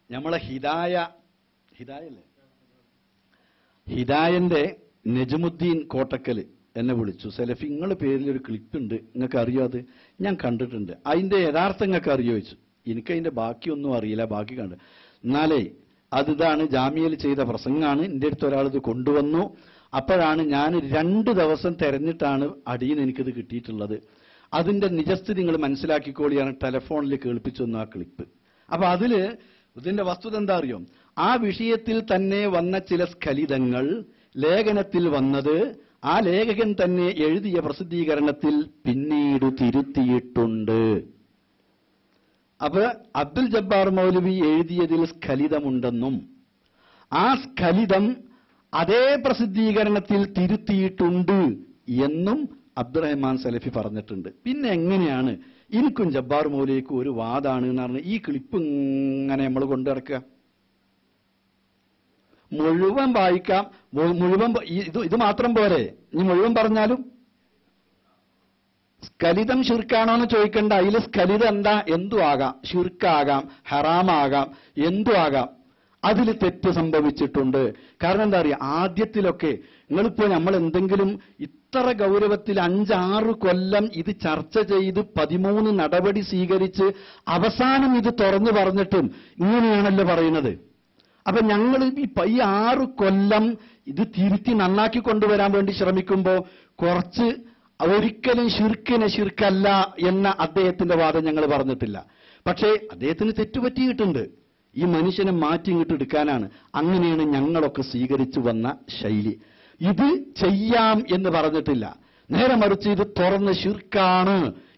നമ്മളെ ഹിദായല്ലേ, ഹിദായന്റെ നജമുദ്ദീൻ കോട്ടക്കൽ എന്നെ വിളിച്ചു. സെലഫി, നിങ്ങളുടെ പേരിൽ ഒരു ക്ലിപ്പ് ഉണ്ട്, നിങ്ങൾക്ക് അറിയോ? അത് ഞാൻ കണ്ടിട്ടുണ്ട്. അതിന്റെ യഥാർത്ഥം നിങ്ങൾക്ക് അറിയോ ചോദിച്ചു. എനിക്കതിന്റെ ബാക്കിയൊന്നും അറിയില്ല, ബാക്കി കണ്ട്. എന്നാലേ അതിതാണ് ജാമ്യയിൽ ചെയ്ത പ്രസംഗമാണ്. എൻ്റെ അടുത്ത് ഒരാളിത് കൊണ്ടുവന്നു. അപ്പോഴാണ് ഞാൻ 2 ദിവസം തെരഞ്ഞിട്ടാണ് അടിയിൽ എനിക്കിത് കിട്ടിയിട്ടുള്ളത്. അതിന്റെ നിജസ്ഥിതി നിങ്ങൾ മനസ്സിലാക്കിക്കോളിയാണ് ടെലഫോണിൽ കേൾപ്പിച്ചു തന്നു ആ ക്ലിപ്പ്. അപ്പൊ അതില് ഇതിന്റെ വസ്തുത എന്താ അറിയോ? ആ വിഷയത്തിൽ തന്നെ വന്ന ചില സ്ഖലിതങ്ങൾ ലേഖനത്തിൽ വന്നത് ആ ലേഖകൻ തന്നെ എഴുതിയ പ്രസിദ്ധീകരണത്തിൽ പിന്നീട് തിരുത്തിയിട്ടുണ്ട്. അപ്പൊ അബ്ദുൽ ജബ്ബാർ മൗലവി എഴുതിയതിൽ സ്ഖലിതമുണ്ടെന്നും ആ സ്ഖലിതം അതേ പ്രസിദ്ധീകരണത്തിൽ തിരുത്തിയിട്ടുണ്ട് എന്നും അബ്ദുറഹ്മാൻ സലഫി പറഞ്ഞിട്ടുണ്ട്. പിന്നെ എങ്ങനെയാണ് എനിക്കും ജബ്ബാർ മൗലവിക്കും ഒരു വാദാണ് എന്ന് പറഞ്ഞ് ഈ ക്ലിപ്പ് ഇങ്ങനെ നമ്മൾ കൊണ്ടുനടക്കുക? മുഴുവൻ വായിക്കാം, മുഴുവൻ ഇത് മാത്രം പോരെ, ഇനി മുഴുവൻ പറഞ്ഞാലും. സ്ഖലിതം ഷിർക്കാണോ എന്ന് ചോദിക്കണ്ട. അതിൽ സ്ഖലിതം എന്താ? എന്തു ആകാം, ഷിർക്കാകാം, ഹറാമാകാം, എന്തു ആകാം. അതിൽ തെറ്റ് സംഭവിച്ചിട്ടുണ്ട്. കാരണം എന്താ അറിയാം, ആദ്യത്തിലൊക്കെ നിങ്ങളിപ്പോ നമ്മൾ എന്തെങ്കിലും ഇത്ര ഗൗരവത്തിൽ 5-6 കൊല്ലം ഇത് ചർച്ച ചെയ്ത് 13 നടപടി സ്വീകരിച്ച് അവസാനം ഇത് തുറന്നു പറഞ്ഞിട്ടും ഇങ്ങനെയാണല്ലോ പറയുന്നത്. അപ്പൊ ഞങ്ങൾ ഈ 6 കൊല്ലം ഇത് തിരുത്തി നന്നാക്കി കൊണ്ടുവരാൻ വേണ്ടി ശ്രമിക്കുമ്പോൾ കുറച്ച് ഒരിക്കലും ഷിർക്കല്ല എന്ന അദ്ദേഹത്തിന്റെ വാദം ഞങ്ങൾ പറഞ്ഞിട്ടില്ല. പക്ഷേ അദ്ദേഹത്തിന് തെറ്റുപറ്റിയിട്ടുണ്ട്. ഈ മനുഷ്യനെ മാറ്റി ഇങ്ങോട്ട് എടുക്കാനാണ്. അങ്ങനെയാണ് ഞങ്ങളൊക്കെ സ്വീകരിച്ചു വന്ന ശൈലി. ഇത് ചെയ്യാം എന്ന് പറഞ്ഞിട്ടില്ല. നേരെ മറിച്ച് ഇത് തുറന്ന് ഷിർക്കാണ്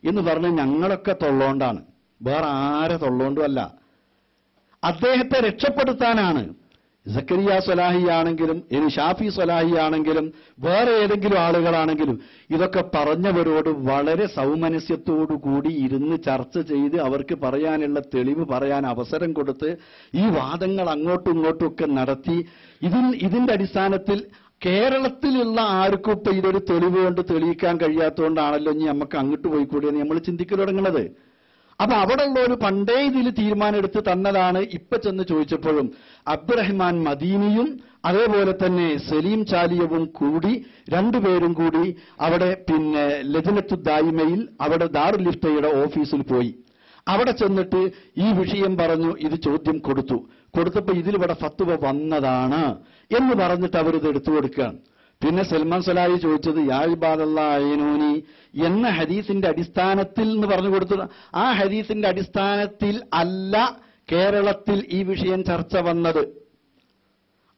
എന്ന് പറഞ്ഞ് ഞങ്ങളൊക്കെ തൊള്ളോണ്ടാണ്, വേറെ ആരെ തൊള്ളോണ്ടുമല്ല. അദ്ദേഹത്തെ രക്ഷപ്പെടുത്താനാണ്. സക്കരിയ സ്വലാഹി ആണെങ്കിലും ഇനി ഷാഫി സ്വലാഹി ആണെങ്കിലും വേറെ ഏതെങ്കിലും ആളുകളാണെങ്കിലും ഇതൊക്കെ പറഞ്ഞവരോട് വളരെ സൗമനസ്യത്തോടുകൂടി ഇരുന്ന് ചർച്ച ചെയ്ത് അവർക്ക് പറയാനുള്ള തെളിവ് പറയാൻ അവസരം കൊടുത്ത് ഈ വാദങ്ങൾ അങ്ങോട്ടും ഇങ്ങോട്ടും ഒക്കെ നടത്തി ഇതിന്റെ അടിസ്ഥാനത്തിൽ കേരളത്തിലുള്ള ആർക്കും ഇപ്പൊ ഇതൊരു തെളിവ് കൊണ്ട് തെളിയിക്കാൻ കഴിയാത്തതുകൊണ്ടാണല്ലോ ഇനി നമുക്ക് അങ്ങോട്ട് പോയിക്കൂടിയെന്ന് നമ്മൾ ചിന്തിക്കൽ തുടങ്ങുന്നത്. അപ്പൊ അവിടെയുള്ള ഒരു പണ്ടേ ഇതിൽ തീരുമാനമെടുത്ത് തന്നതാണ്. ഇപ്പൊ ചെന്ന് ചോദിച്ചപ്പോഴും അബ്ദുറഹ്മാൻ മദീനിയും അതേപോലെ തന്നെ സലീം ചാലിയവും കൂടി രണ്ടുപേരും കൂടി അവിടെ ലജ്നത്തു ദായിമയിൽ അവിടെ ദാറുൽ ഇഫ്തയുടെ ഓഫീസിൽ പോയി. അവിടെ ചെന്നിട്ട് ഈ വിഷയം പറഞ്ഞു, ഇത് ചോദ്യം കൊടുത്തപ്പോ ഇതിലിവിടെ ഫത്വ വന്നതാണ് എന്ന് പറഞ്ഞിട്ട് അവരിത് എടുത്തു കൊടുക്കുകയാണ്. പിന്നെ സൽമാൻ സലാഹി ചോദിച്ചത് യാ ഇബാദല്ലാഹ് അയ്നൂനി എന്ന ഹദീസിന്റെ അടിസ്ഥാനത്തിൽ എന്ന് പറഞ്ഞു കൊടുത്തു. ആ ഹദീസിന്റെ അടിസ്ഥാനത്തിൽ അല്ല കേരളത്തിൽ ഈ വിഷയം ചർച്ച വന്നത്.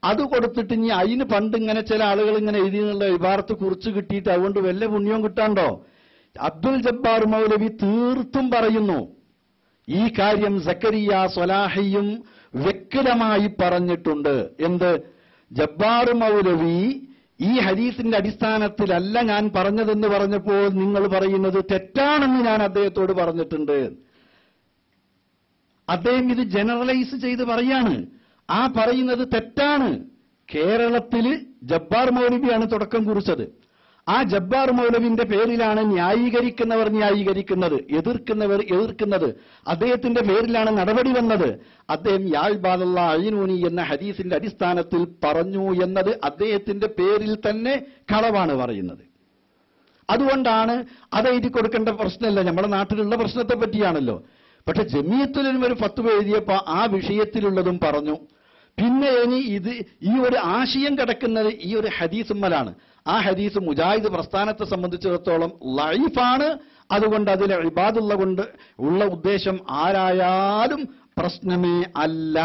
അത് കൊടുത്തിട്ട് ഇനി അതിന് പണ്ട് ഇങ്ങനെ ചില ആളുകൾ ഇങ്ങനെ എഴുതിയുള്ള ഇബാറത്ത് കുറിച്ച് കിട്ടിയിട്ട് അതുകൊണ്ട് വല്ല പുണ്യവും കിട്ടാണ്ടോ? അബ്ദുൽ ജബ്ബാർ മൗലവി തീർത്തും പറയുന്നു ഈ കാര്യം സക്കരിയ സ്വലാഹിയും വ്യക്തമായി പറഞ്ഞിട്ടുണ്ട്. എന്ത്? ജബ്ബാർ മൗലവി ഈ ഹദീസിന്റെ അടിസ്ഥാനത്തിലല്ല ഞാൻ പറഞ്ഞതെന്ന് പറഞ്ഞപ്പോൾ നിങ്ങൾ പറയുന്നത് തെറ്റാണെന്ന് ഞാൻ അദ്ദേഹത്തോട് പറഞ്ഞിട്ടുണ്ട്. അദ്ദേഹം ഇത് ജനറലൈസ് ചെയ്ത് പറയാണ്. ആ പറയുന്നത് തെറ്റാണ്. കേരളത്തിൽ ജബ്ബാർ മൗലവിയാണ് തുടക്കം കുറിച്ചത്. ആ ജബ്ബാർ മൗലവിന്റെ പേരിലാണ് ന്യായീകരിക്കുന്നവർ ന്യായീകരിക്കുന്നത്, എതിർക്കുന്നവർ എതിർക്കുന്നത്. അദ്ദേഹത്തിന്റെ പേരിലാണ് നടപടി വന്നത്. അദ്ദേഹം യാൽബാലല്ല അയ്നൂനി എന്ന ഹദീസിന്റെ അടിസ്ഥാനത്തിൽ പറഞ്ഞു എന്നത് അദ്ദേഹത്തിന്റെ പേരിൽ തന്നെ കളവാണ് പറയുന്നത്. അതുകൊണ്ടാണ് അത് എഴുതി കൊടുക്കേണ്ട പ്രശ്നമല്ല, നമ്മുടെ നാട്ടിലുള്ള പ്രശ്നത്തെ പറ്റിയാണല്ലോ. പക്ഷെ ജമിയത്തുലമ ഒരു ഫത്വ എഴുതിയപ്പോ ആ വിഷയത്തിലുള്ളതും പറഞ്ഞു. പിന്നെ ഇനി ഈ ഒരു ആശയം കിടക്കുന്നത് ഈ ഒരു ഹദീസുമ്മലാണ്. ആ ഹദീസ് മുജാഹിദ് പ്രസ്ഥാനത്തെ സംബന്ധിച്ചിടത്തോളം ലൈഫാണ്. അതുകൊണ്ട് അതിലെ ഇബാദുള്ള കൊണ്ട് ഉള്ള ഉദ്ദേശം ആരായാലും പ്രശ്നമേ അല്ല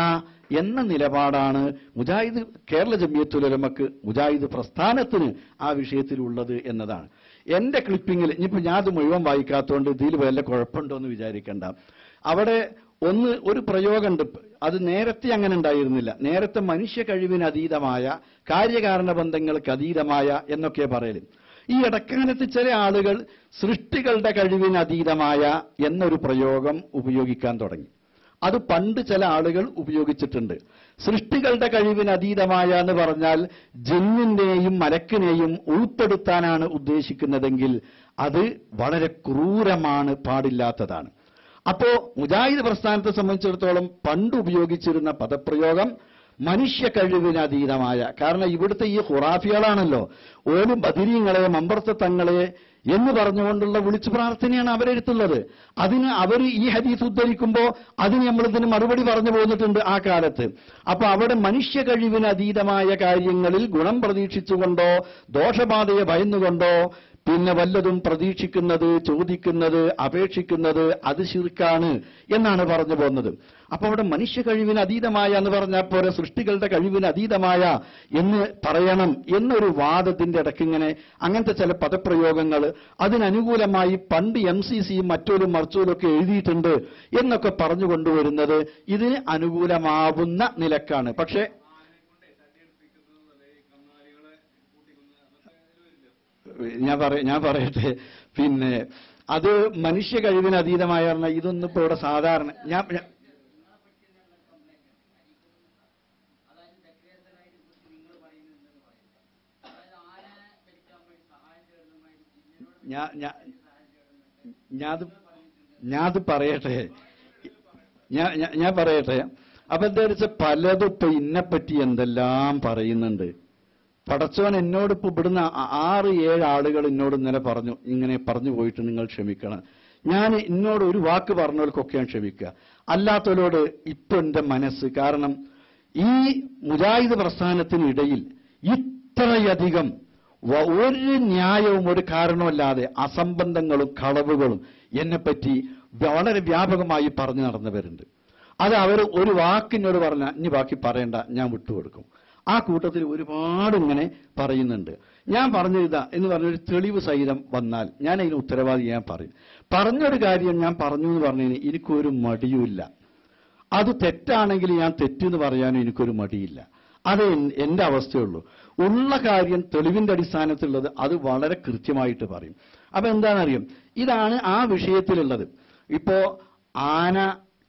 എന്ന നിലപാടാണ് മുജാഹിദ് കേരള ജമിയത്തുലമക്ക്, മുജാഹിദ് പ്രസ്ഥാനത്തിന് ആ വിഷയത്തിലുള്ളത് എന്നതാണ്. എന്റെ ക്ലിപ്പിങ്ങിൽ ഇനിയിപ്പോ ഞാൻ അത് മുഴുവൻ വായിക്കാത്തതുകൊണ്ട് ഇതിൽ വല്ല കുഴപ്പമുണ്ടോ എന്ന് വിചാരിക്കണ്ട. അവിടെ ഒരു പ്രയോഗമുണ്ട്, അത് നേരത്തെ അങ്ങനെ ഉണ്ടായിരുന്നില്ല. നേരത്തെ മനുഷ്യ കഴിവിന് അതീതമായ, കാര്യകാരണ ബന്ധങ്ങൾക്ക് അതീതമായ എന്നൊക്കെ പറയല്. ഈ ഇടക്കാലത്ത് ചില ആളുകൾ സൃഷ്ടികളുടെ കഴിവിന് അതീതമായ എന്നൊരു പ്രയോഗം ഉപയോഗിക്കാൻ തുടങ്ങി. അത് പണ്ട് ചില ആളുകൾ ഉപയോഗിച്ചിട്ടുണ്ട്. സൃഷ്ടികളുടെ കഴിവിന് അതീതമായ എന്ന് പറഞ്ഞാൽ ജിന്നിന്റെയും മലക്കിനെയും ഉൾപ്പെടുത്താനാണ് ഉദ്ദേശിക്കുന്നതെങ്കിൽ അത് വളരെ ക്രൂരമാണ്, പാടില്ലാത്തതാണ്. അപ്പോ മുജാഹിദ് പ്രസ്ഥാനത്തെ സംബന്ധിച്ചിടത്തോളം പണ്ട് ഉപയോഗിച്ചിരുന്ന പദപ്രയോഗം മനുഷ്യ കഴിവിന് അതീതമായ. കാരണം ഇവിടുത്തെ ഈ ഖുറാഫികളാണല്ലോ ഓലും ബദിരീങ്ങളെ മമ്പർത്ത തങ്ങളെ എന്ന് പറഞ്ഞുകൊണ്ടുള്ള വിളിച്ചു പ്രാർത്ഥനയാണ് അവരെടുത്തുള്ളത്. അതിന് അവർ ഈ ഹദീസ് ഉദ്ധരിക്കുമ്പോൾ അതിന് നമ്മളിതിന് മറുപടി പറഞ്ഞു പോന്നിട്ടുണ്ട് ആ കാലത്ത്. അപ്പൊ അവിടെ മനുഷ്യ കഴിവിന് അതീതമായ കാര്യങ്ങളിൽ ഗുണം പ്രതീക്ഷിച്ചുകൊണ്ടോ ദോഷബാധയെ ഭയന്നുകൊണ്ടോ പിന്നെ വല്ലതും പ്രതീക്ഷിക്കുന്നത്, ചോദിക്കുന്നത്, അപേക്ഷിക്കുന്നത് അത് ശിർക്കാണ് എന്നാണ് പറഞ്ഞു പോകുന്നത്. അപ്പൊ അവിടെ മനുഷ്യ കഴിവിന് അതീതമായ എന്ന് പറഞ്ഞാൽ പോരെ, സൃഷ്ടികളുടെ കഴിവിന് അതീതമായ എന്ന് പറയണം എന്നൊരു വാദത്തിന്റെ ഇടയ്ക്കിങ്ങനെ അങ്ങനത്തെ ചില പദപ്രയോഗങ്ങൾ അതിനനുകൂലമായി പണ്ട് MCCയും മറ്റൊരു മർച്ചൂലൊക്കെ എഴുതിയിട്ടുണ്ട് എന്നൊക്കെ പറഞ്ഞു കൊണ്ടുവരുന്നത് ഇതിന് അനുകൂലമാവുന്ന നിലക്കാണ്. പക്ഷേ ഞാൻ പറയട്ടെ, പിന്നെ അത് മനുഷ്യ കഴിവിന് അതീതമായ പറഞ്ഞാൽ ഇതൊന്നും ഇപ്പൊ ഇവിടെ സാധാരണ ഞാനത് പറയട്ടെ ഞാൻ പറയട്ടെ. അപ്പൊ എന്താ വെച്ചാൽ പലതും ഇപ്പൊ ഇന്നെപ്പറ്റി എന്തെല്ലാം പറയുന്നുണ്ട്. പടച്ചോൻ എന്നോട് ഇപ്പൊ ഇവിടുന്ന് 6-7 ആളുകൾ എന്നോട് ഇന്നലെ പറഞ്ഞു, ഇങ്ങനെ പറഞ്ഞു പോയിട്ട് നിങ്ങൾ ക്ഷമിക്കണം. ഞാൻ എന്നോട് ഒരു വാക്ക് പറഞ്ഞവർക്കൊക്കെയാണ് ക്ഷമിക്കുക, അല്ലാത്തവരോട് ഇപ്പൊ എന്റെ മനസ്സ്. കാരണം ഈ മുജാഹിദ് പ്രസ്ഥാനത്തിനിടയിൽ ഇത്രയധികം ഒരു ന്യായവും ഒരു കാരണമല്ലാതെ അസംബന്ധങ്ങളും കളവുകളും എന്നെപ്പറ്റി വളരെ വ്യാപകമായി പറഞ്ഞു നടന്നവരുണ്ട്. അത് അവർ ഒരു വാക്കിനോട് പറഞ്ഞാൽ ഇനി ബാക്കി പറയണ്ട, ഞാൻ വിട്ടുകൊടുക്കും. ആ കൂട്ടത്തിൽ ഒരുപാട് ഇങ്ങനെ പറയുന്നുണ്ട്. ഞാൻ പറഞ്ഞിരുതാ എന്ന് പറഞ്ഞൊരു തെളിവ് സഹിതം വന്നാൽ ഞാൻ അതിന് ഉത്തരവാദി ഞാൻ പറയും. പറഞ്ഞൊരു കാര്യം ഞാൻ പറഞ്ഞു എന്ന് പറഞ്ഞതിന് എനിക്കൊരു മടിയുമില്ല. അത് തെറ്റാണെങ്കിൽ ഞാൻ തെറ്റെന്ന് പറയാനും എനിക്കൊരു മടിയില്ല. അത് എന്റെ അവസ്ഥയുള്ളൂ. ഉള്ള കാര്യം തെളിവിന്റെ അടിസ്ഥാനത്തിലുള്ളത് അത് വളരെ കൃത്യമായിട്ട് പറയും. അപ്പൊ എന്താണെന്നറിയും, ഇതാണ് ആ വിഷയത്തിലുള്ളത്. ഇപ്പോ ആന,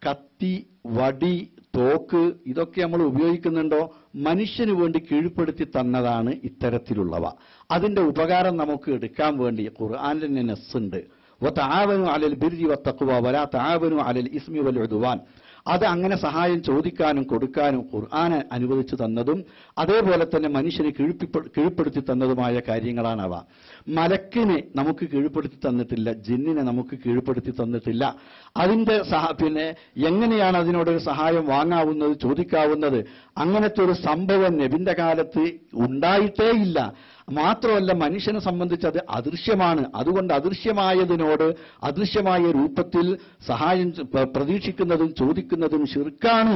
കത്തി, വടി, തോക്ക് ഇതൊക്കെ നമ്മൾ ഉപയോഗിക്കുന്നുണ്ടോ? മനുഷ്യന് വേണ്ടി കീഴ്പ്പെടുത്തി തന്നതാണ് ഇത്തരത്തിലുള്ളവ. അതിന്റെ ഉപകാരം നമുക്ക് എടുക്കാൻ വേണ്ടി ഖുർആനിൽ തന്നെ നസ്സുണ്ട്. വതആവനു അലൽ ബിർരി വത്തഖ്വ വലാ തആവനു അലൽ ഇസ്മി വൽ ഉദ്വാൻ. അത് അങ്ങനെ സഹായം ചോദിക്കാനും കൊടുക്കാനും ഖുർആന് അനുവദിച്ചു തന്നതും അതേപോലെ തന്നെ മനുഷ്യനെ കീഴ്പ്പെടുത്തി തന്നതുമായ കാര്യങ്ങളാണവ. മലക്കിനെ നമുക്ക് കീഴ്പ്പെടുത്തി തന്നിട്ടില്ല, ജിന്നിനെ നമുക്ക് കീഴ്പ്പെടുത്തി തന്നിട്ടില്ല. അതിന്റെ പിന്നെ എങ്ങനെയാണ് അതിനോടൊരു സഹായം വാങ്ങാവുന്നത്, ചോദിക്കാവുന്നത്? അങ്ങനത്തെ ഒരു സംഭവം നബിന്റെ കാലത്ത് ഉണ്ടായിട്ടേയില്ല. മാത്രമല്ല മനുഷ്യനെ സംബന്ധിച്ച് അത് അദൃശ്യമാണ്. അതുകൊണ്ട് അദൃശ്യമായതിനോട് അദൃശ്യമായ രൂപത്തിൽ സഹായം പ്രതീക്ഷിക്കുന്നതും ചോദിക്കുന്നതും ശിർക്കാണ്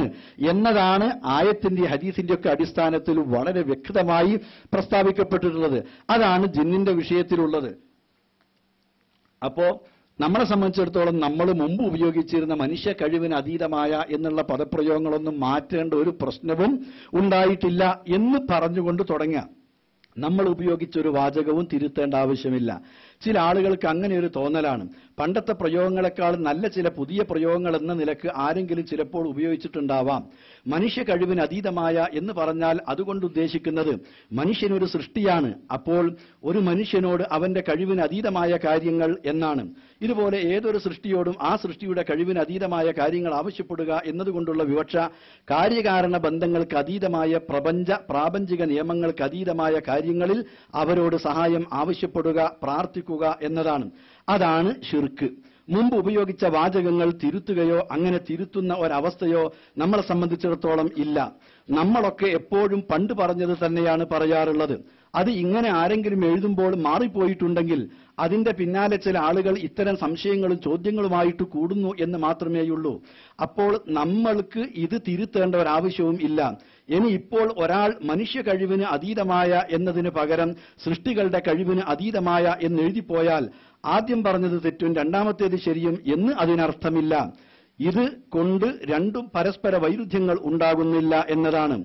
എന്നതാണ് ആയത്തിന്റെ ഹദീസിന്റെ ഒക്കെ അടിസ്ഥാനത്തിൽ വളരെ വ്യക്തമായി പ്രസ്താവിക്കപ്പെട്ടിട്ടുള്ളത്. അതാണ് ജിന്നിന്റെ വിഷയത്തിലുള്ളത്. അപ്പോ നമ്മളെ സംബന്ധിച്ചിടത്തോളം നമ്മൾ മുമ്പ് ഉപയോഗിച്ചിരുന്ന മനുഷ്യ കഴിവിന് അതീതമായ എന്നുള്ള പദപ്രയോഗങ്ങളൊന്നും മാറ്റേണ്ട ഒരു പ്രശ്നവും ഉണ്ടായിട്ടില്ല എന്ന് പറഞ്ഞുകൊണ്ട് തുടങ്ങാം. നമ്മൾ ഉപയോഗിച്ചൊരു വാചകവും തിരുത്തേണ്ട ആവശ്യമില്ല. ചില ആളുകൾക്ക് അങ്ങനെ ഒരു തോന്നലാണ്. പണ്ടത്തെ പ്രയോഗങ്ങളെക്കാൾ നല്ല ചില പുതിയ പ്രയോഗങ്ങൾ എന്ന നിലക്ക് ആരെങ്കിലും ചിലപ്പോൾ ഉപയോഗിച്ചിട്ടുണ്ടാവാം. മനുഷ്യ കഴിവിന് അതീതമായ എന്ന് പറഞ്ഞാൽ അതുകൊണ്ട് ഉദ്ദേശിക്കുന്നത് മനുഷ്യനൊരു സൃഷ്ടിയാണ്. അപ്പോൾ ഒരു മനുഷ്യനോട് അവന്റെ കഴിവിന് അതീതമായ കാര്യങ്ങൾ എന്നാണ്. ഇതുപോലെ ഏതൊരു സൃഷ്ടിയോടും ആ സൃഷ്ടിയുടെ കഴിവിന് അതീതമായ കാര്യങ്ങൾ ആവശ്യപ്പെടുക എന്നതുകൊണ്ടുള്ള വിവക്ഷ കാര്യകാരണ ബന്ധങ്ങൾക്ക് അതീതമായ പ്രാപഞ്ചിക നിയമങ്ങൾക്ക് അതീതമായ കാര്യങ്ങളിൽ അവരോട് സഹായം ആവശ്യപ്പെടുക, പ്രാർത്ഥിക്കുക എന്നതാണ്. അതാണ് ശിർക്ക്. മുമ്പ് ഉപയോഗിച്ച വാചകങ്ങൾ തിരുത്തുകയോ അങ്ങനെ തിരുത്തുന്ന ഒരവസ്ഥയോ നമ്മളെ സംബന്ധിച്ചിടത്തോളം ഇല്ല. നമ്മളൊക്കെ എപ്പോഴും പണ്ട് പറഞ്ഞത് തന്നെയാണ് പറയാറുള്ളത്. അത് ഇങ്ങനെ ആരെങ്കിലും എഴുതുമ്പോൾ മാറിപ്പോയിട്ടുണ്ടെങ്കിൽ അതിന്റെ പിന്നാലെ ചില ആളുകൾ ഇത്തരം സംശയങ്ങളും ചോദ്യങ്ങളുമായിട്ട് കൂടുന്നു എന്ന് മാത്രമേയുള്ളൂ. അപ്പോൾ നമ്മൾക്ക് ഇത് തിരുത്തേണ്ട ഒരാവശ്യവും ഇല്ല. ഇനി ഇപ്പോൾ ഒരാൾ മനുഷ്യ കഴിവിന് അതീതമായ എന്നതിന് പകരം സൃഷ്ടികളുടെ കഴിവിന് അതീതമായ എന്നെഴുതിപ്പോയാൽ ആദ്യം പറഞ്ഞത് തെറ്റും രണ്ടാമത്തേത് ശരിയും എന്ന് അതിനർത്ഥമില്ല. ഇത് കൊണ്ട് രണ്ടും പരസ്പര വൈരുദ്ധ്യങ്ങൾ ഉണ്ടാകുന്നില്ല എന്നതാണ്.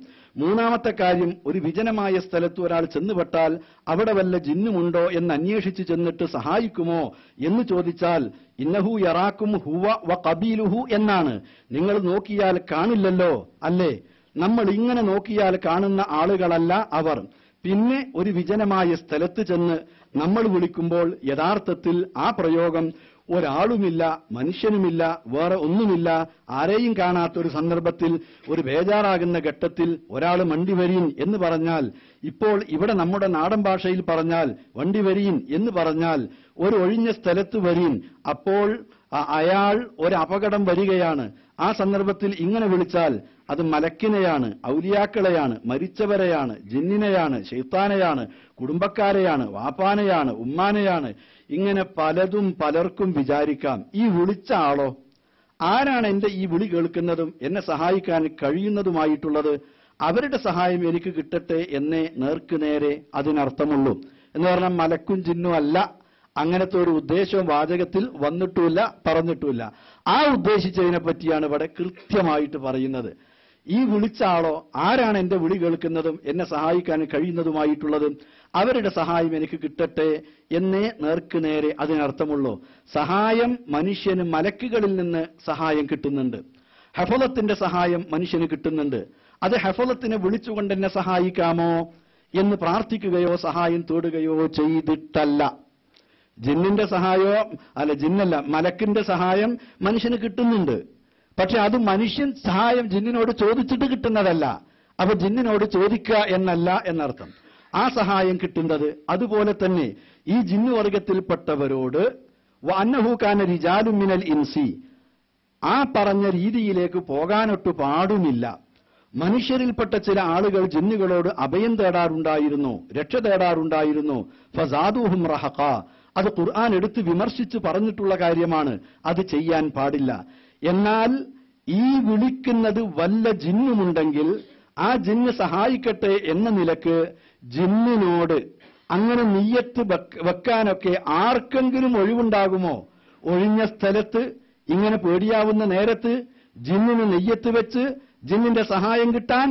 മൂന്നാമത്തെ കാര്യം, ഒരു വിജനമായ സ്ഥലത്ത് ഒരാൾ ചെന്നുപെട്ടാൽ അവിടെ വല്ല ജിന്നുമുണ്ടോ എന്ന് അന്വേഷിച്ച് ചെന്നിട്ട് സഹായിക്കുമോ എന്ന് ചോദിച്ചാൽ ഇന്നഹു യറാക്കും ഹുവ വ ഖബീലുഹു എന്നാണ്. നിങ്ങൾ നോക്കിയാൽ കാണില്ലല്ലോ, അല്ലേ? നമ്മൾ ഇങ്ങനെ നോക്കിയാൽ കാണുന്ന ആളുകളല്ല അവർ. പിന്നെ ഒരു വിജനമായ സ്ഥലത്ത് ചെന്ന് നമ്മൾ വിളിക്കുമ്പോൾ യഥാർത്ഥത്തിൽ ആ പ്രയോഗം ഒരാളുമില്ല, മനുഷ്യനുമില്ല, വേറെ ഒന്നുമില്ല, ആരെയും കാണാത്തൊരു സന്ദർഭത്തിൽ ഒരു ബേജാറാകുന്ന ഘട്ടത്തിൽ ഒരാൾ വണ്ടി വരീൻ എന്ന് പറഞ്ഞാൽ, ഇപ്പോൾ ഇവിടെ നമ്മുടെ നാടൻ ഭാഷയിൽ പറഞ്ഞാൽ വണ്ടി വരീൻ എന്ന് പറഞ്ഞാൽ ഒരു ഒഴിഞ്ഞ സ്ഥലത്ത് വരീൻ, അപ്പോൾ അയാൾ ഒരു അപകടം വരികയാണ്. ആ സന്ദർഭത്തിൽ ഇങ്ങനെ വിളിച്ചാൽ അത് മലക്കിനെയാണ്, ഔലിയാക്കളെയാണ്, മരിച്ചവരെയാണ്, ജിന്നിനെയാണ്, ശൈത്താനെയാണ്, കുടുംബക്കാരെയാണ്, വാപ്പാനെയാണ്, ഉമ്മാനെയാണ്, ഇങ്ങനെ പലതും പലർക്കും വിചാരിക്കാം. ഈ വിളിച്ച ആളോ? ആരാണ് എന്റെ ഈ വിളി കേൾക്കുന്നതും എന്നെ സഹായിക്കാൻ കഴിയുന്നതുമായിട്ടുള്ളത്? അവരുടെ സഹായം എനിക്ക് കിട്ടട്ടെ എന്നേ നേർക്കുനേരെ അതിനർത്ഥമുള്ളൂ. എന്ന് പറഞ്ഞാൽ മലക്കും ജിന്നും അല്ല. അങ്ങനത്തെ ഒരു ഉദ്ദേശവും വാചകത്തിൽ വന്നിട്ടുമില്ല, പറഞ്ഞിട്ടുമില്ല. ആ ഉദ്ദേശിച്ചതിനെ പറ്റിയാണ് ഇവിടെ കൃത്യമായിട്ട് പറയുന്നത്. ഈ വിളിച്ച ആളോ? ആരാണ് എന്റെ വിളി കേൾക്കുന്നതും എന്നെ സഹായിക്കാൻ കഴിയുന്നതുമായിട്ടുള്ളത്? അവരുടെ സഹായം എനിക്ക് കിട്ടട്ടെ എന്നേ നേർക്കുനേരെ അതിനർത്ഥമുള്ളൂ. സഹായം മനുഷ്യന് മലക്കുകളിൽ നിന്ന് സഹായം കിട്ടുന്നുണ്ട്. ഹഫളത്തിന്റെ സഹായം മനുഷ്യന് കിട്ടുന്നുണ്ട്. അത് ഹഫളത്തിനെ വിളിച്ചുകൊണ്ട് എന്നെ സഹായിക്കാമോ എന്ന് പ്രാർത്ഥിക്കുകയോ സഹായം തേടുകയോ ചെയ്തിട്ടല്ല. ജിന്നിന്റെ സഹായമോ ജിന്നല്ല, മലക്കിന്റെ സഹായം മനുഷ്യന് കിട്ടുന്നുണ്ട്. പക്ഷെ അത് മനുഷ്യൻ സഹായം ജിന്നിനോട് ചോദിച്ചിട്ട് കിട്ടുന്നതല്ല. അപ്പൊ ജിന്നിനോട് ചോദിക്കുക എന്നല്ല എന്നർത്ഥം. ആ സഹായം കിട്ടുന്നത് അതുപോലെ തന്നെ ഈ ജിന്നുവർഗത്തിൽപ്പെട്ടവരോട് അന്നഹു കാന റിജാലുൻ മിനൽ ഇൻസി, ആ പറഞ്ഞ രീതിയിലേക്ക് പോകാനൊട്ടു പാടുമില്ല. മനുഷ്യരിൽപ്പെട്ട ചില ആളുകൾ ജിന്നുകളോട് അഭയം തേടാറുണ്ടായിരുന്നു, രക്ഷ തേടാറുണ്ടായിരുന്നു. ഫസാദൂഹും റഹഖ, അത് ഖുർആൻ എടുത്ത് വിമർശിച്ച് പറഞ്ഞിട്ടുള്ള കാര്യമാണ്. അത് ചെയ്യാൻ പാടില്ല. എന്നാൽ ഈ വിളിക്കുന്നത് വല്ല ജിന്നുമുണ്ടെങ്കിൽ ആ ജിന്ന് സഹായിക്കട്ടെ എന്ന നിലക്ക് ജിന്നിനോട് അങ്ങനെ നിയ്യത്ത് വെക്കാനൊക്കെ ആർക്കെങ്കിലും ഒഴിവുണ്ടാകുമോ? ഒഴിഞ്ഞ സ്ഥലത്ത് ഇങ്ങനെ പേടിയാവുന്ന നേരത്ത് ജിന്നിന് നെയ്യത്ത് വെച്ച് ജിന്നിന്റെ സഹായം കിട്ടാൻ?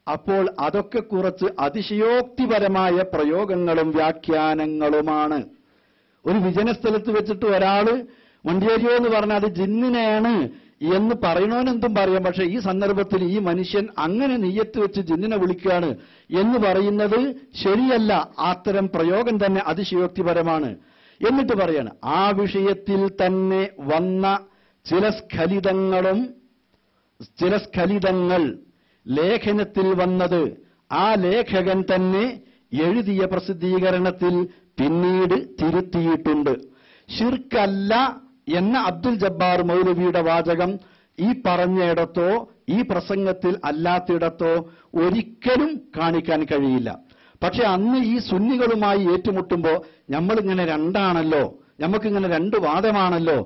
അപ്പോൾ അതൊക്കെ കുറച്ച് അതിശയോക്തിപരമായ പ്രയോഗങ്ങളും വ്യാഖ്യാനങ്ങളുമാണ്. ഒരു വിജനസ്ഥലത്ത് വെച്ചിട്ട് ഒരാള് വണ്ടിയേരിയോ എന്ന് പറഞ്ഞാൽ അത് ജിന്നിനെയാണ് എന്ന് പറയണോനെന്തും പറയാം. പക്ഷെ ഈ സന്ദർഭത്തിൽ ഈ മനുഷ്യൻ അങ്ങനെ നെയ്യത്ത് വെച്ച് ജിന്നിനെ വിളിക്കുകയാണ് എന്ന് പറയുന്നത് ശരിയല്ല. അത്തരം പ്രയോഗം തന്നെ അതിശയോക്തിപരമാണ്. എന്നിട്ട് പറയാണ്, ആ വിഷയത്തിൽ തന്നെ വന്ന ചില സ്ഖലിതങ്ങൾ ലേഖനത്തിൽ വന്നത് ആ ലേഖകൻ തന്നെ എഴുതിയ പ്രസിദ്ധീകരണത്തിൽ പിന്നീട് തിരുത്തിയിട്ടുണ്ട്. ശിർക്കല്ല എന്ന അബ്ദുൽ ജബ്ബാർ മൗലവിയുടെ വാചകം ഈ പറഞ്ഞയിടത്തോ ഈ പ്രസംഗത്തിൽ അല്ലാത്തിടത്തോ ഒരിക്കലും കാണിക്കാൻ കഴിയില്ല. പക്ഷെ അന്ന് ഈ സുന്നികളുമായി ഏറ്റുമുട്ടുമ്പോൾ നമ്മളിങ്ങനെ രണ്ടാണല്ലോ, നമുക്കിങ്ങനെ രണ്ട് വാദമാണല്ലോ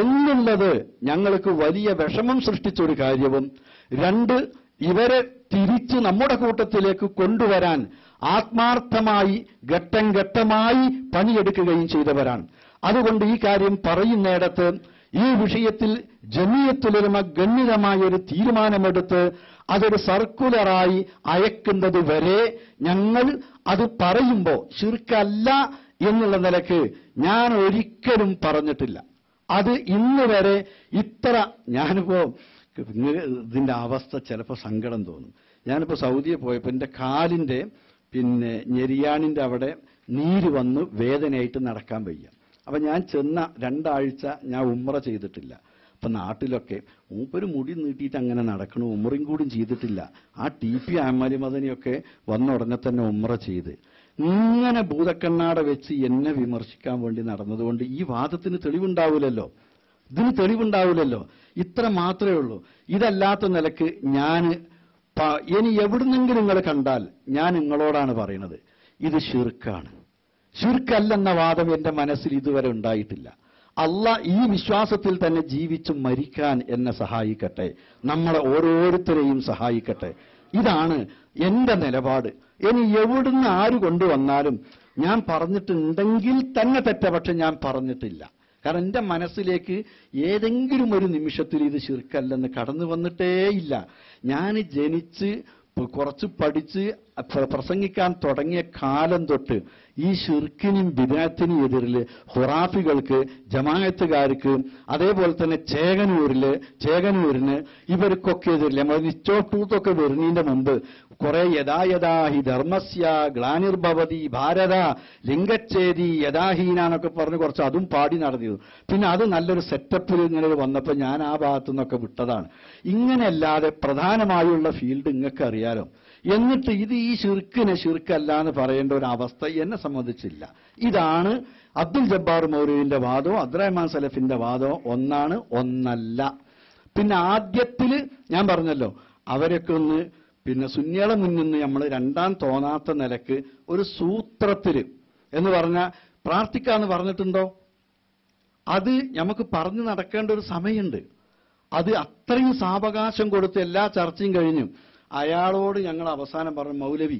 എന്നുള്ളത് ഞങ്ങൾക്ക് വലിയ വിഷമം സൃഷ്ടിച്ചൊരു കാര്യവും, രണ്ട്, ഇവരെ തിരിച്ച് നമ്മുടെ കൂട്ടത്തിലേക്ക് കൊണ്ടുവരാൻ ആത്മാർത്ഥമായി ഘട്ടം ഘട്ടമായി പണിയെടുക്കുകയും ചെയ്തവരാണ്. അതുകൊണ്ട് ഈ കാര്യം പറയുന്നിടത്ത് ഈ വിഷയത്തിൽ ജമിയത്തുൽ ഉലമ ഗണ്യമായൊരു തീരുമാനമെടുത്ത് അതൊരു സർക്കുലറായി അയക്കുന്നത് വരെ ഞങ്ങൾ അത് പറയുമ്പോൾ ശിർക്കല്ല എന്നുള്ള നിലക്ക് ഞാൻ ഒരിക്കലും പറഞ്ഞിട്ടില്ല. അത് ഇന്ന് വരെ ഇത്ര ഞാനിപ്പോ ഇതിന്റെ അവസ്ഥ ചിലപ്പോൾ സങ്കടം തോന്നും. ഞാനിപ്പോ സൗദിയെ പോയപ്പോൾ എന്റെ കാലിന്റെ ഞെരിയാണിന്റെ അവിടെ നീര് വന്ന് വേദനയായിട്ട് നടക്കാൻ വയ്യ. അപ്പൊ ഞാൻ ചെന്ന 2 ആഴ്ച ഞാൻ ഉംറ ചെയ്തിട്ടില്ല. അപ്പൊ നാട്ടിലൊക്കെ മൂപ്പര് മുടി നീട്ടിയിട്ട് അങ്ങനെ നടക്കണു, ഉംറയും കൂടിയും ചെയ്തിട്ടില്ല. ആ TP അഹമ്മദ് മദനിയൊക്കെ വന്ന ഉടനെ തന്നെ ഉംറ ചെയ്ത് ഇങ്ങനെ ഭൂതക്കണ്ണാട വെച്ച് എന്നെ വിമർശിക്കാൻ വേണ്ടി നടന്നതുകൊണ്ട് ഈ വാദത്തിന് തെളിവുണ്ടാവില്ലല്ലോ, ഇതിന് തെളിവുണ്ടാവില്ലല്ലോ. ഇത്ര മാത്രമേ ഉള്ളൂ. ഇതല്ലാത്ത നിലക്ക് ഇനി എവിടുന്നെങ്കിലും നിങ്ങൾ കണ്ടാൽ ഞാൻ നിങ്ങളോടാണ് പറയുന്നത്, ഇത് ശിർക്കാണ്. ശിർക്കല്ലെന്ന വാദം എന്റെ മനസ്സിൽ ഇതുവരെ ഉണ്ടായിട്ടില്ല. അള്ളാഹ് ഈ വിശ്വാസത്തിൽ തന്നെ ജീവിച്ചു മരിക്കാൻ എന്നെ സഹായിക്കട്ടെ, നമ്മളെ ഓരോരുത്തരെയും സഹായിക്കട്ടെ. ഇതാണ് എന്റെ നിലപാട്. ഇനി എവിടുന്ന് ആര് കൊണ്ടുവന്നാലും ഞാൻ പറഞ്ഞിട്ടുണ്ടെങ്കിൽ തന്നെ തെറ്റ, പക്ഷെ ഞാൻ പറഞ്ഞിട്ടില്ല. കാരണം എന്റെ മനസ്സിലേക്ക് ഏതെങ്കിലും ഒരു നിമിഷത്തിൽ ഇത് ശിർക്കല്ലെന്ന് കടന്നു വന്നിട്ടേയില്ല. ഞാൻ ജനിച്ച് കുറച്ച് പഠിച്ച് പ്രസംഗിക്കാൻ തുടങ്ങിയ കാലം തൊട്ട് ഈ ശിർക്കിനും ബിദഅത്തിനും എതിരിൽ ഖുറാഫികൾക്ക്, ജമാഅത്തുകാർക്ക്, അതേപോലെ തന്നെ ചേകനൂരിന് ഇവർക്കൊക്കെ എതിരിൽ നമ്മൾ നിശ്ചോട്ടൂത്തൊക്കെ വരുന്നതിന്റെ മുമ്പ് കുറെ യഥാഹി ധർമ്മസ്യ ഗ്ലാനിർഭവതി ഭാരത ലിംഗച്ഛേദി യഥാഹീനാന്നൊക്കെ പറഞ്ഞ് കുറച്ച് അതും പാടി നടന്നിരുന്നു. പിന്നെ അത് നല്ലൊരു സെറ്റപ്പിൽ ഇങ്ങനെ വന്നപ്പോൾ ഞാൻ ആ ഭാഗത്തു നിന്നൊക്കെ വിട്ടതാണ്. ഇങ്ങനെയല്ലാതെ പ്രധാനമായുള്ള ഫീൽഡ് നിങ്ങൾക്ക് അറിയാലോ. എന്നിട്ട് ഇത് ഈ ശിർക്കല്ല എന്ന് പറയേണ്ട ഒരു അവസ്ഥ എന്നെ സംബന്ധിച്ചില്ല. ഇതാണ് അബ്ദുൽ ജബ്ബാർ മൗലവിന്റെ വാദവും അബ്ദുറഹ്മാൻ സലഫിന്റെ വാദവും ഒന്നാണ്, ഒന്നല്ല. പിന്നെ ആദ്യത്തില് ഞാൻ പറഞ്ഞല്ലോ, അവരൊക്കെ ഒന്ന് സുന്നികളെ മുന്നിൽ നമ്മൾ രണ്ടാം തോന്നാത്ത നിലക്ക് ഒരു സൂത്രത്തില് എന്ന് പറഞ്ഞാൽ പ്രാർത്ഥിക്കാന്ന് പറഞ്ഞിട്ടുണ്ടോ? അത് നമുക്ക് പറഞ്ഞു നടക്കേണ്ട ഒരു സമയമുണ്ട്. അത് അത്രയും സാവകാശം കൊടുത്ത് എല്ലാ ചർച്ചയും കഴിഞ്ഞു അയാളോട് ഞങ്ങൾ അവസാനം പറഞ്ഞു, മൗലവി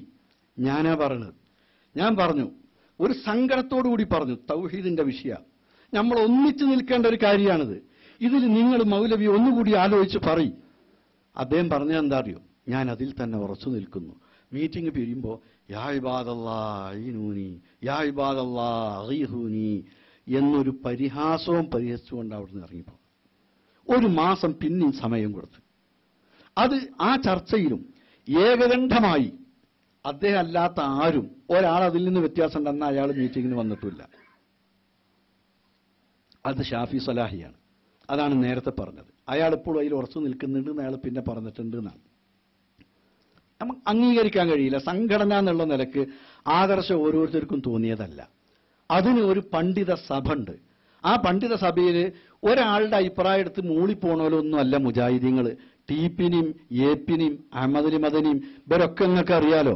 ഞാനാ പറഞ്ഞത്. ഞാൻ പറഞ്ഞു, ഒരു സങ്കടത്തോടു കൂടി പറഞ്ഞു, തൗഹീദിന്റെ വിഷയം നമ്മൾ ഒന്നിച്ചു നിൽക്കേണ്ട ഒരു കാര്യമാണിത്. ഇതിൽ നിങ്ങൾ മൗലവി ഒന്നുകൂടി ആലോചിച്ച് പറയും. അദ്ദേഹം പറഞ്ഞത് എന്താ അറിയോ? ഞാൻ അതിൽ തന്നെ ഉറച്ചു നിൽക്കുന്നു. മീറ്റിംഗ് പിരിയുമ്പോൾ യാ ഇബാദല്ലാഹ് ഈനൂനി, യാ ഇബാദല്ലാഹ് അഗീഹൂനി എന്നൊരു പരിഹാസവും പരിഹസിച്ചുകൊണ്ട് അവിടുന്ന് ഇറങ്ങിപ്പോ. 1 മാസം പിന്നെയും സമയം കൊടുത്തു. അത് ആ ചർച്ചയിലും ഏകകണ്ഠമായി അദ്ദേഹം അല്ലാത്ത ആരും ഒരാൾ അതിൽ നിന്ന് വ്യത്യാസം ഉണ്ടെന്ന അയാൾ മീറ്റിങ്ങിന് വന്നിട്ടില്ല. അത് ഷാഫി സലാഹിയാണ്. അതാണ് നേരത്തെ പറഞ്ഞത്. അയാൾ ഇപ്പോഴും അതിൽ ഉറച്ചു നിൽക്കുന്നുണ്ട് എന്ന് അയാൾ പിന്നെ പറഞ്ഞിട്ടുണ്ട് എന്നാണ്. നമുക്ക് അംഗീകരിക്കാൻ കഴിയില്ല. സംഘടന എന്നുള്ള നിലക്ക് ആദർശം ഓരോരുത്തർക്കും തോന്നിയതല്ല. അതിന് ഒരു പണ്ഡിത സഭ ഉണ്ട്. ആ പണ്ഡിത സഭയിൽ ഒരാളുടെ അഭിപ്രായം എടുത്ത് മൂളിപ്പോണോലൊന്നും അല്ല മുജാഹിദീങ്ങൾ. ടീപ്പിനെയും ഏപ്പിനെയും അഹമ്മദ് മദനിയും ഇവരൊക്കെ നിങ്ങൾക്ക് അറിയാലോ.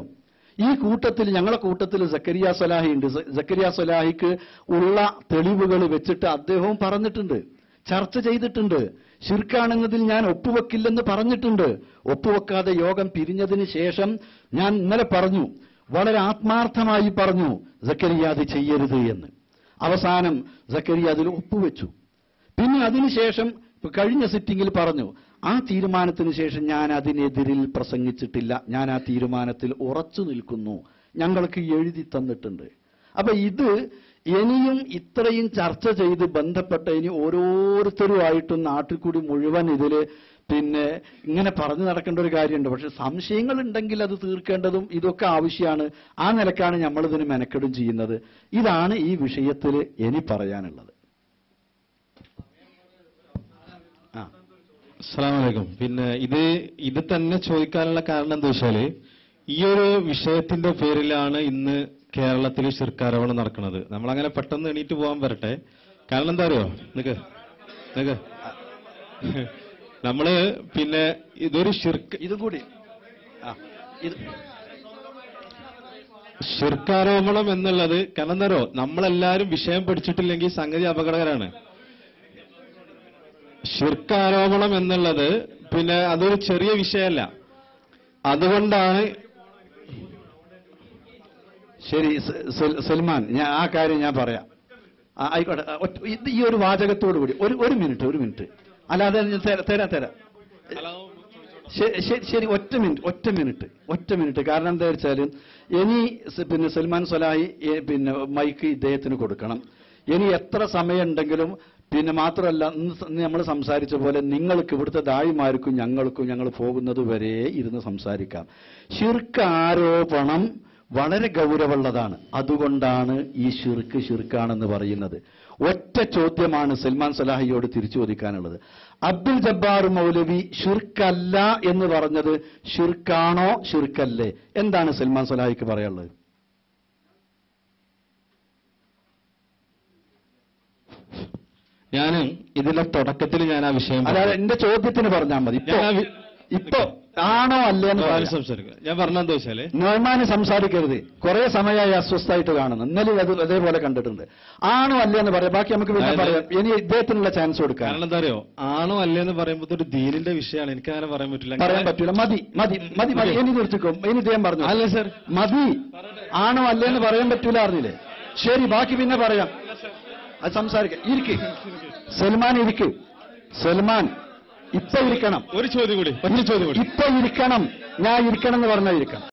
ഈ കൂട്ടത്തിൽ ഞങ്ങളെ കൂട്ടത്തിൽ സക്കരിയ സലാഹി ഉണ്ട്. സക്കരിയ സലാഹിക്ക് ഉള്ള തെളിവുകൾ വെച്ചിട്ട് അദ്ദേഹവും പറഞ്ഞിട്ടുണ്ട്, ചർച്ച ചെയ്തിട്ടുണ്ട്. ശിർക്കാണെന്നതിൽ ഞാൻ ഒപ്പുവെക്കില്ലെന്ന് പറഞ്ഞിട്ടുണ്ട്. ഒപ്പുവെക്കാതെ യോഗം പിരിഞ്ഞതിന് ശേഷം ഞാൻ ഇന്നലെ പറഞ്ഞു, വളരെ ആത്മാർത്ഥമായി പറഞ്ഞു, സക്കരിയ അത് ചെയ്യരുത് എന്ന്. അവസാനം സക്കരിയ അതിൽ ഒപ്പുവെച്ചു. പിന്നെ അതിനുശേഷം കഴിഞ്ഞ സിറ്റിംഗിൽ പറഞ്ഞു, ആ തീരുമാനത്തിന് ശേഷം ഞാൻ അതിനെതിരിൽ പ്രസംഗിച്ചിട്ടില്ല, ഞാൻ ആ തീരുമാനത്തിൽ ഉറച്ചു നിൽക്കുന്നു, ഞങ്ങൾക്ക് എഴുതി തന്നിട്ടുണ്ട്. അപ്പൊ ഇത് ഇനിയും ഇത്രയും ചർച്ച ചെയ്ത് ബന്ധപ്പെട്ട ഇനി ഓരോരുത്തരുമായിട്ടും നാട്ടിൽ കൂടി മുഴുവൻ ഇതില് ഇങ്ങനെ പറഞ്ഞു നടക്കേണ്ട ഒരു കാര്യമുണ്ട്. പക്ഷെ സംശയങ്ങൾ ഉണ്ടെങ്കിൽ അത് തീർക്കേണ്ടതും ഇതൊക്കെ ആവശ്യമാണ്. ആ നിലക്കാണ് നമ്മളിതിന് മെനക്കെടും ചെയ്യുന്നത്. ഇതാണ് ഈ വിഷയത്തിൽ ഇനി പറയാനുള്ളത്. അസ്സലാമു അലൈക്കും. ഇത് തന്നെ ചോദിക്കാനുള്ള കാരണം എന്താ വെച്ചാല്, ഈ ഒരു വിഷയത്തിന്റെ പേരിലാണ് ഇന്ന് കേരളത്തിൽ ശിർക്കാരോപണം നടക്കുന്നത്. നമ്മളങ്ങനെ പെട്ടെന്ന് എണീറ്റ് പോകാൻ വരട്ടെ. കാരണം എന്താ അറിയോ, നിക്ക് നമ്മള് ഇതൊരു ഇതും കൂടി ശിർക്കാരോപണം എന്നുള്ളത് കാരണം എന്താ അറിയോ, നമ്മളെല്ലാരും വിഷയം പഠിച്ചിട്ടില്ലെങ്കിൽ സംഗതി അപകടകരമാണ്. ശിർക്കാരോപണം എന്നുള്ളത് അതൊരു ചെറിയ വിഷയമല്ല. അതുകൊണ്ടാണ് ശരി സൽമാൻ, ആ കാര്യം ഞാൻ പറയാം. ആയിക്കോട്ടെ, ഈ ഒരു വാചകത്തോടു കൂടി ഒരു മിനിറ്റ്. അല്ലാതെ തരാം. ശരി, ഒറ്റ മിനിറ്റ്. കാരണം എന്താ വെച്ചാൽ ഇനി പിന്നെ സൽമാൻ സ്വലാഹി പിന്നെ മൈക്ക് ഇദ്ദേഹത്തിന് കൊടുക്കണം. ഇനി എത്ര സമയം ഉണ്ടെങ്കിലും പിന്നെ മാത്രമല്ല ഇന്ന് നമ്മൾ സംസാരിച്ച പോലെ നിങ്ങൾക്ക് ഇവിടുത്തെ ദായിമാർക്കും ഞങ്ങൾക്കും ഞങ്ങൾ പോകുന്നത് വരെ ഇരുന്ന് സംസാരിക്കാം. ശിർക്ക് ആരോപണം വളരെ ഗൗരവമുള്ളതാണ്. അതുകൊണ്ടാണ് ഈ ശിർക്കാണെന്ന് പറയുന്നത്. ഒറ്റ ചോദ്യമാണ് സൽമാൻ സ്വലാഹിയോട് തിരിച്ചു ചോദിക്കാനുള്ളത്. അബ്ദുൽ ജബ്ബാർ മൗലവി ഷിർക്കല്ല എന്ന് പറഞ്ഞത് ഷിർക്കാണോ ഷിർക്കല്ലേ? എന്താണ് സൽമാൻ സ്വലാഹിക്ക് പറയാനുള്ളത്? ഞാൻ ഇതിന്റെ തുടക്കത്തിൽ ഞാൻ ആ വിഷയം അതായത് എന്റെ ചോദ്യത്തിന് പറഞ്ഞാൽ മതി. ഇപ്പൊ ആണോ അല്ലേന്ന് സംസാരിക്കുക. ഞാൻ പറഞ്ഞെന്താ വെച്ചാല് നോമാന് സംസാരിക്കരുത്. കുറെ സമയമായി അസ്വസ്ഥമായിട്ട് കാണുന്നു. ഇന്നലെ അതേപോലെ കണ്ടിട്ടുണ്ട്. ആണോ അല്ലേന്ന് പറയാം. ബാക്കി നമുക്ക് പിന്നെ പറയാം. ഇനി ഇദ്ദേഹത്തിനുള്ള ചാൻസ് കൊടുക്കാം. കാരണം എന്താ അറിയോ, ആണോ അല്ലേന്ന് പറയുമ്പോൾ ഒരു ദീനിന്റെ വിഷയമാണ്. എനിക്ക് അങ്ങനെ പറയാൻ പറ്റില്ല. മതി. ഇനി നിർത്തിക്കും. ഇനി ഇദ്ദേഹം പറഞ്ഞു അല്ലേ സർ, മതി. ആണോ അല്ലേന്ന് പറയാൻ പറ്റൂല അറിഞ്ഞില്ലേ? ശരി, ബാക്കി പിന്നെ പറയാം. അത് സംസാരിക്കാം. ഇരിക്ക് സൽമാൻ, ഇരിക്ക് സൽമാൻ. ഇപ്പൊ ഇരിക്കണം. ഒരു ചോദ്യം കൂടി. ഇപ്പൊ ഇരിക്കണം. ഞാൻ ഇരിക്കണം എന്ന് പറഞ്ഞാൽ ഇരിക്കണം.